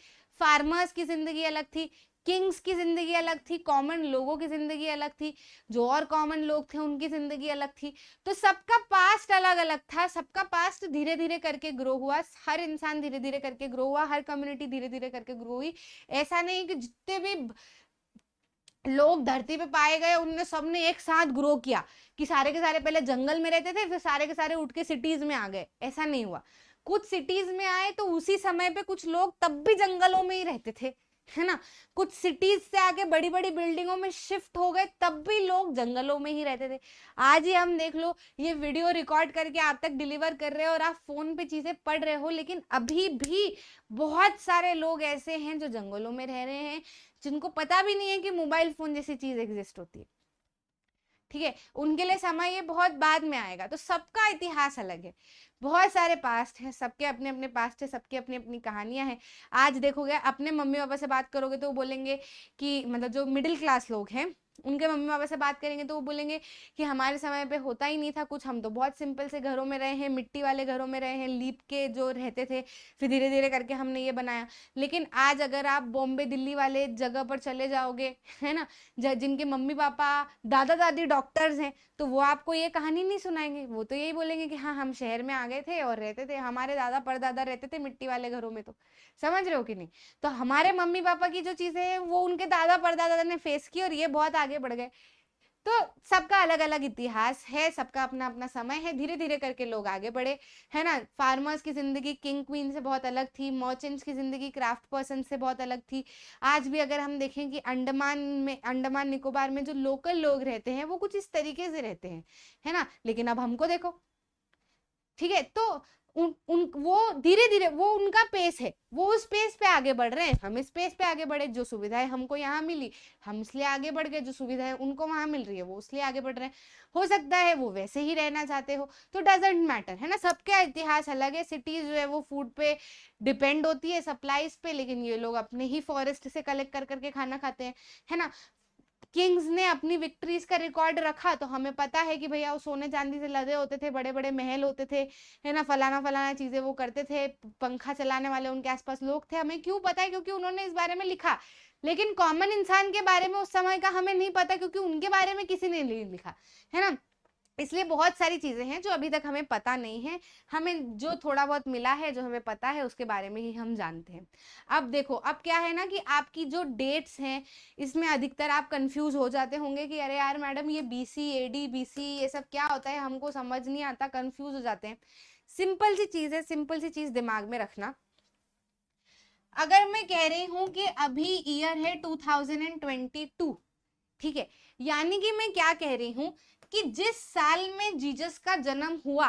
फार्मर्स की जिंदगी अलग थी, किंग्स की जिंदगी अलग थी, कॉमन लोगों की जिंदगी अलग थी, जो और कॉमन लोग थे उनकी जिंदगी अलग थी। तो सबका पास्ट अलग अलग था, सबका पास्ट धीरे धीरे करके ग्रो हुआ, हर इंसान धीरे धीरे करके ग्रो हुआ, हर कम्युनिटी धीरे धीरे करके ग्रो हुई। ऐसा नहीं कि जितने भी लोग धरती पे पाए गए उनने सबने एक साथ ग्रो किया, कि सारे के सारे पहले जंगल में रहते थे फिर सारे के सारे उठ के सिटीज में आ गए, ऐसा नहीं हुआ। कुछ सिटीज में आए तो उसी समय पे कुछ लोग तब भी जंगलों में ही रहते थे, है ना। कुछ सिटीज से आके बड़ी बड़ी बिल्डिंगों में शिफ्ट हो गए, तब भी लोग जंगलों में ही रहते थे। आज ही हम देख लो, ये वीडियो रिकॉर्ड करके आप तक डिलीवर कर रहे हो और आप फोन पे चीजें पढ़ रहे हो, लेकिन अभी भी बहुत सारे लोग ऐसे हैं जो जंगलों में रह रहे हैं, जिनको पता भी नहीं है कि मोबाइल फोन जैसी चीज एग्जिस्ट होती है। ठीक है, उनके लिए समय ये बहुत बाद में आएगा। तो सबका इतिहास अलग है, बहुत सारे पास्ट है, सबके अपने अपने पास्ट है, सबकी अपनी अपनी कहानियां हैं। आज देखोगे अपने मम्मी पापा से बात करोगे तो वो बोलेंगे कि, मतलब जो मिडिल क्लास लोग हैं उनके मम्मी पापा से बात करेंगे तो वो बोलेंगे कि हमारे समय पे होता ही नहीं था कुछ, हम तो बहुत सिंपल से घरों में रहे हैं, मिट्टी वाले घरों में रहे हैं, लीप के जो रहते थे, फिर धीरे धीरे करके हमने ये बनाया। लेकिन आज अगर आप बॉम्बे दिल्ली वाले जगह पर चले जाओगे, है ना, जिनके मम्मी पापा दादा दादी डॉक्टर्स हैं, तो वो आपको ये कहानी नहीं सुनाएंगे, वो तो यही बोलेंगे कि हाँ हम शहर में आ गए थे और रहते थे, हमारे दादा परदादा रहते थे मिट्टी वाले घरों में। तो समझ रहे हो कि नहीं। तो हमारे मम्मी पापा की जो चीजें हैं वो उनके दादा परदादा ने फेस की और ये बहुत आगे बढ़ गए। तो सबका अलग अलग इतिहास है, सबका अपना अपना समय है, धीरे धीरे करके लोग आगे बढ़े, है ना। फार्मर्स की जिंदगी किंग क्वीन से बहुत अलग थी, मर्चेंट्स की जिंदगी क्राफ्ट पर्सन से बहुत अलग थी। आज भी अगर हम देखें कि अंडमान निकोबार में जो लोकल लोग रहते हैं वो कुछ इस तरीके से रहते हैं, है ना। लेकिन अब हमको देखो, ठीक है, तो वो धीरे धीरे, वो उनका पेस है, वो उस पेस पे आगे बढ़ रहे हैं, हम इस पेस पे आगे बढ़े, जो सुविधाएं हमको यहाँ मिली हम इसलिए आगे बढ़ गए, जो सुविधाएं उनको वहां मिल रही है वो इसलिए आगे बढ़ रहे हैं। हो सकता है वो वैसे ही रहना चाहते हो, तो डजेंट मैटर, है ना। सबका इतिहास अलग है। सिटीज जो है वो फूड पे डिपेंड होती है, सप्लाईज पे, लेकिन ये लोग अपने ही फॉरेस्ट से कलेक्ट कर करके खाना खाते हैं, है ना। किंग्स ने अपनी विक्ट्रीज का रिकॉर्ड रखा तो हमें पता है कि भैया वो सोने चांदी से लदे होते थे, बड़े बड़े महल होते थे, है ना, फलाना फलाना चीजें वो करते थे, पंखा चलाने वाले उनके आसपास लोग थे। हमें क्यों पता है, क्योंकि उन्होंने इस बारे में लिखा। लेकिन कॉमन इंसान के बारे में उस समय का हमें नहीं पता, क्योंकि उनके बारे में किसी ने नहीं लिखा, है ना। इसलिए बहुत सारी चीजें हैं जो अभी तक हमें पता नहीं है, हमें जो थोड़ा बहुत मिला है, जो हमें पता है उसके बारे में ही हम जानते हैं। अब देखो, अब क्या है ना कि आपकी जो डेट्स हैं इसमें अधिकतर आप कंफ्यूज हो जाते होंगे कि अरे यार मैडम ये BC AD BC ये सब क्या होता है, हमको समझ नहीं आता, कंफ्यूज हो जाते हैं। सिंपल सी चीज है, सिंपल सी चीज दिमाग में रखना। अगर मैं कह रही हूं कि अभी ईयर है 2022, ठीक है, यानी कि मैं क्या कह रही हूं कि जिस साल में जीसस का जन्म हुआ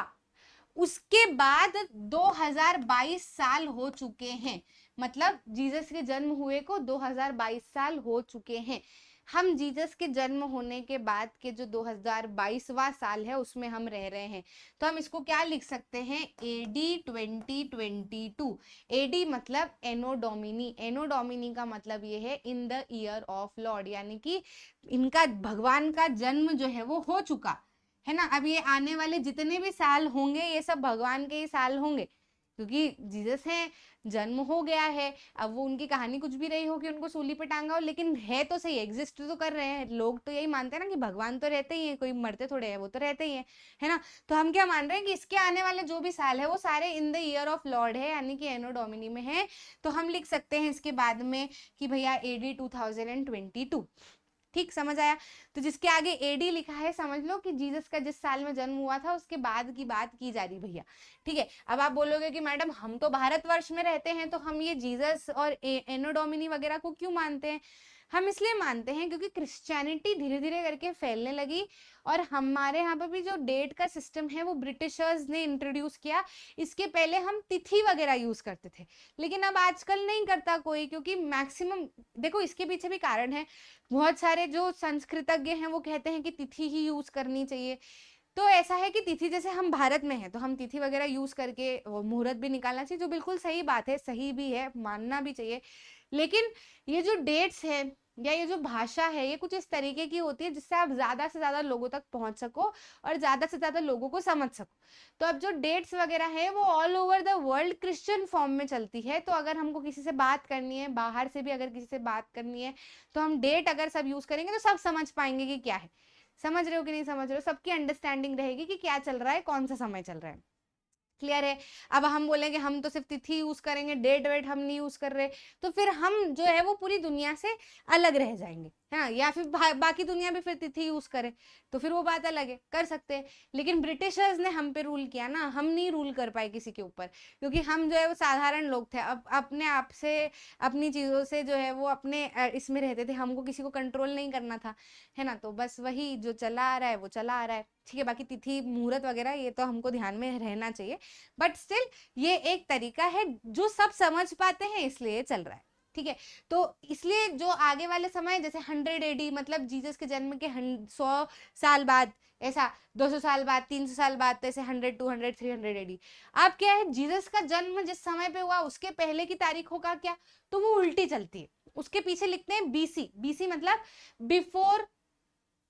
उसके बाद 2022 साल हो चुके हैं, मतलब जीसस के जन्म हुए को 2022 साल हो चुके हैं। हम जीसस के जन्म होने के बाद के जो 2022वां साल है उसमें हम रह रहे हैं। तो हम इसको क्या लिख सकते हैं, AD 2022। AD मतलब एनो डोमिनी, एनो डोमिनी का मतलब ये है in the year of Lord, यानी कि इनका भगवान का जन्म जो है वो हो चुका है ना। अब ये आने वाले जितने भी साल होंगे ये सब भगवान के ही साल होंगे, क्योंकि जीसस है, जन्म हो गया है। अब वो उनकी कहानी कुछ भी रही हो कि उनको सूली पे टांगा हो, लेकिन है तो सही, एग्जिस्ट तो कर रहे हैं। लोग तो यही मानते हैं ना कि भगवान तो रहते ही है, कोई मरते थोड़े हैं, वो तो रहते ही है ना। तो हम क्या मान रहे हैं कि इसके आने वाले जो भी साल है वो सारे in the year of Lord है, यानी कि एनो डोमिनी में है। तो हम लिख सकते हैं इसके बाद में कि भैया AD 2022। ठीक, समझ आया? तो जिसके आगे एडी लिखा है समझ लो कि जीसस का जिस साल में जन्म हुआ था उसके बाद की बात की जा रही भैया। ठीक है, अब आप बोलोगे कि मैडम हम तो भारतवर्ष में रहते हैं तो हम ये जीसस और एनो डोमिनी वगैरह को क्यों मानते हैं? हम इसलिए मानते हैं क्योंकि क्रिश्चियनिटी धीरे धीरे करके फैलने लगी और हमारे यहाँ पर भी जो डेट का सिस्टम है वो ब्रिटिशर्स ने इंट्रोड्यूस किया। इसके पहले हम तिथि वगैरह यूज करते थे, लेकिन अब आजकल नहीं करता कोई, क्योंकि मैक्सिमम देखो इसके पीछे भी कारण है। बहुत सारे जो संस्कृतज्ञ हैं वो कहते हैं कि तिथि ही यूज करनी चाहिए। तो ऐसा है कि तिथि, जैसे हम भारत में हैं तो हम तिथि वगैरह यूज करके मुहूर्त भी निकालना चाहिए, जो बिल्कुल सही बात है, सही भी है, मानना भी चाहिए। लेकिन ये जो डेट्स है या ये जो भाषा है ये कुछ इस तरीके की होती है जिससे आप ज्यादा से ज्यादा लोगों तक पहुंच सको और ज्यादा से ज्यादा लोगों को समझ सको। तो अब जो डेट्स वगैरह है वो all over the world Christian form में चलती है। तो अगर हमको किसी से बात करनी है, बाहर से भी अगर किसी से बात करनी है, तो हम डेट अगर सब यूज करेंगे तो सब समझ पाएंगे कि क्या है। समझ रहे हो कि नहीं समझ रहे हो? सबकी अंडरस्टैंडिंग रहेगी कि क्या चल रहा है, कौन सा समय चल रहा है। क्लियर है? अब हम बोलेंगे हम तो सिर्फ तिथि यूज करेंगे, डेट वेट हम नहीं यूज कर रहे, तो फिर हम जो है वो पूरी दुनिया से अलग रह जाएंगे, हाँ। या फिर बाकी दुनिया भी फिर तिथि यूज करे तो फिर वो बात अलग है, कर सकते हैं। लेकिन ब्रिटिशर्स ने हम पे रूल किया ना, हम नहीं रूल कर पाए किसी के ऊपर, क्योंकि हम जो है वो साधारण लोग थे। अब अपने आप से अपनी चीजों से जो है वो अपने इसमें रहते थे, हमको किसी को कंट्रोल नहीं करना था, है ना। तो बस वही जो चला आ रहा है वो चला आ रहा है। ठीक है, बाकी तिथि मुहूर्त वगैरह ये तो हमको ध्यान में रहना चाहिए, बट स्टिल ये एक तरीका है जो सब समझ पाते हैं इसलिए चल रहा है। ठीक है, तो इसलिए जो आगे वाले समय जैसे 100 एडी मतलब जीसस के जन्म के 100 साल बाद, ऐसा 200 साल बाद, 300 साल बाद, तो ऐसे 100, 200, 300 एडी। अब क्या है, जीसस का जन्म जिस समय पे हुआ उसके पहले की तारीखों का क्या, तो वो उल्टी चलती है। उसके पीछे लिखते हैं बीसी। बीसी मतलब बिफोर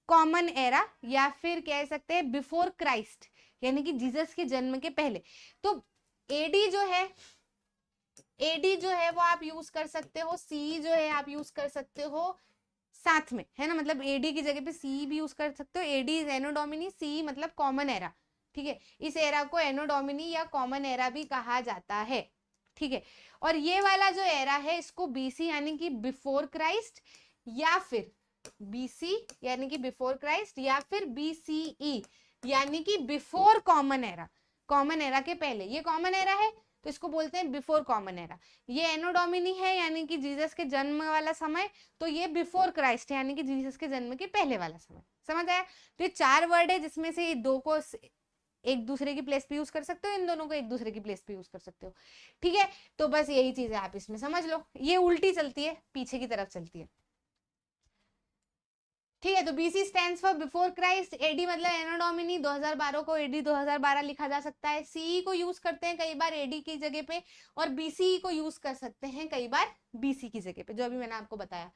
कॉमन एरा, या फिर कह सकते हैं बिफोर क्राइस्ट, यानी कि जीसस के जन्म के पहले। तो एडी जो है, एडी जो है वो आप यूज कर सकते हो, सी जो है आप यूज कर सकते हो साथ में, है ना। मतलब एडी की जगह पे सी भी यूज कर सकते हो। एडी इज एनो डोमिनी, सी मतलब कॉमन एरा। ठीक है, इस एरा को एनो डोमिनी या कॉमन एरा भी कहा जाता है। ठीक है, और ये वाला जो एरा है इसको बीसी यानी कि बिफोर क्राइस्ट, या फिर बीसी यानी कि बिफोर क्राइस्ट, या फिर बीसीई यानी कि before common era. Common era के पहले, ये कॉमन एरा है तो इसको बोलते हैं बिफोर कॉमन एरा। ये एनो डोमिनी है यानी कि जीसस के जन्म वाला समय, तो ये बिफोर क्राइस्ट है यानी कि जीसस के जन्म के पहले वाला समय। समझ आया? तो ये 4 वर्ड है जिसमें से दो को एक दूसरे की प्लेस पे यूज कर सकते हो, इन दोनों को एक दूसरे की प्लेस पे यूज कर सकते हो। ठीक है, तो बस यही चीज है, आप इसमें समझ लो। ये उल्टी चलती है, पीछे की तरफ चलती है। ठीक है, तो BC stands for before Christ, AD मतलब एनो डोमिनी, 2012 को एडी 2012 लिखा जा सकता है। सीई को यूज करते हैं कई बार एडी की जगह पे, और बीसीई को यूज कर सकते हैं कई बार बीसी की जगह पे, जो अभी मैंने आपको बताया।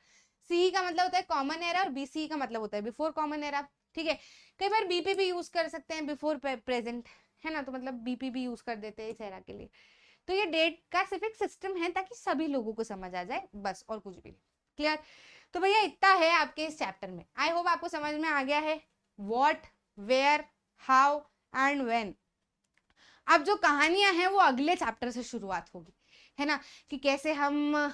सीई का मतलब होता है कॉमन एरा और बीसीई का मतलब होता है बिफोर कॉमन एरा। ठीक है, कई बार बीपी भी यूज कर सकते हैं, बिफोर प्रेजेंट, है ना। तो मतलब बीपी भी यूज कर देते हैं इस एरा के लिए। तो ये डेट का सिर्फ एक सिस्टम है ताकि सभी लोगों को समझ आ जाए, बस, और कुछ भी नहीं। क्लियर? तो भैया इतना है आपके इस चैप्टर में। आई होप आपको समझ में आ गया है what, where, how and when. अब जो कहानियां हैं वो अगले चैप्टर से शुरुआत होगी, है ना, कि कैसे हम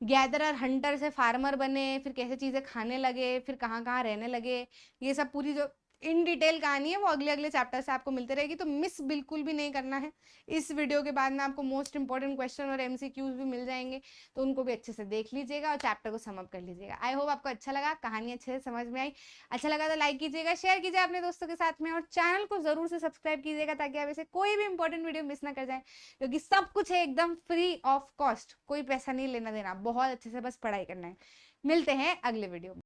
गैदरर हंटर से फार्मर बने, फिर कैसे चीजें खाने लगे, फिर कहाँ कहाँ रहने लगे। ये सब पूरी जो इन डिटेल कहानी है वो अगले अगले चैप्टर से आपको मिलते रहेगी, तो मिस बिल्कुल भी नहीं करना है। इस वीडियो के बाद में आपको मोस्ट इंपॉर्टेंट क्वेश्चन और एमसीक्यूज भी मिल जाएंगे, तो उनको भी अच्छे से देख लीजिएगा और चैप्टर को समअप कर लीजिएगा। आई होप आपको अच्छा लगा, कहानी अच्छे से समझ में आई। अच्छा लगा तो लाइक कीजिएगा, शेयर कीजिए अपने दोस्तों के साथ में, और चैनल को जरूर से सब्सक्राइब कीजिएगा ताकि आप ऐसे कोई भी इंपॉर्टेंट वीडियो मिस ना कर जाए, क्योंकि सब कुछ है एकदम फ्री ऑफ कॉस्ट, कोई पैसा नहीं लेना देना, बहुत अच्छे से बस पढ़ाई करना है। मिलते हैं अगले वीडियो में।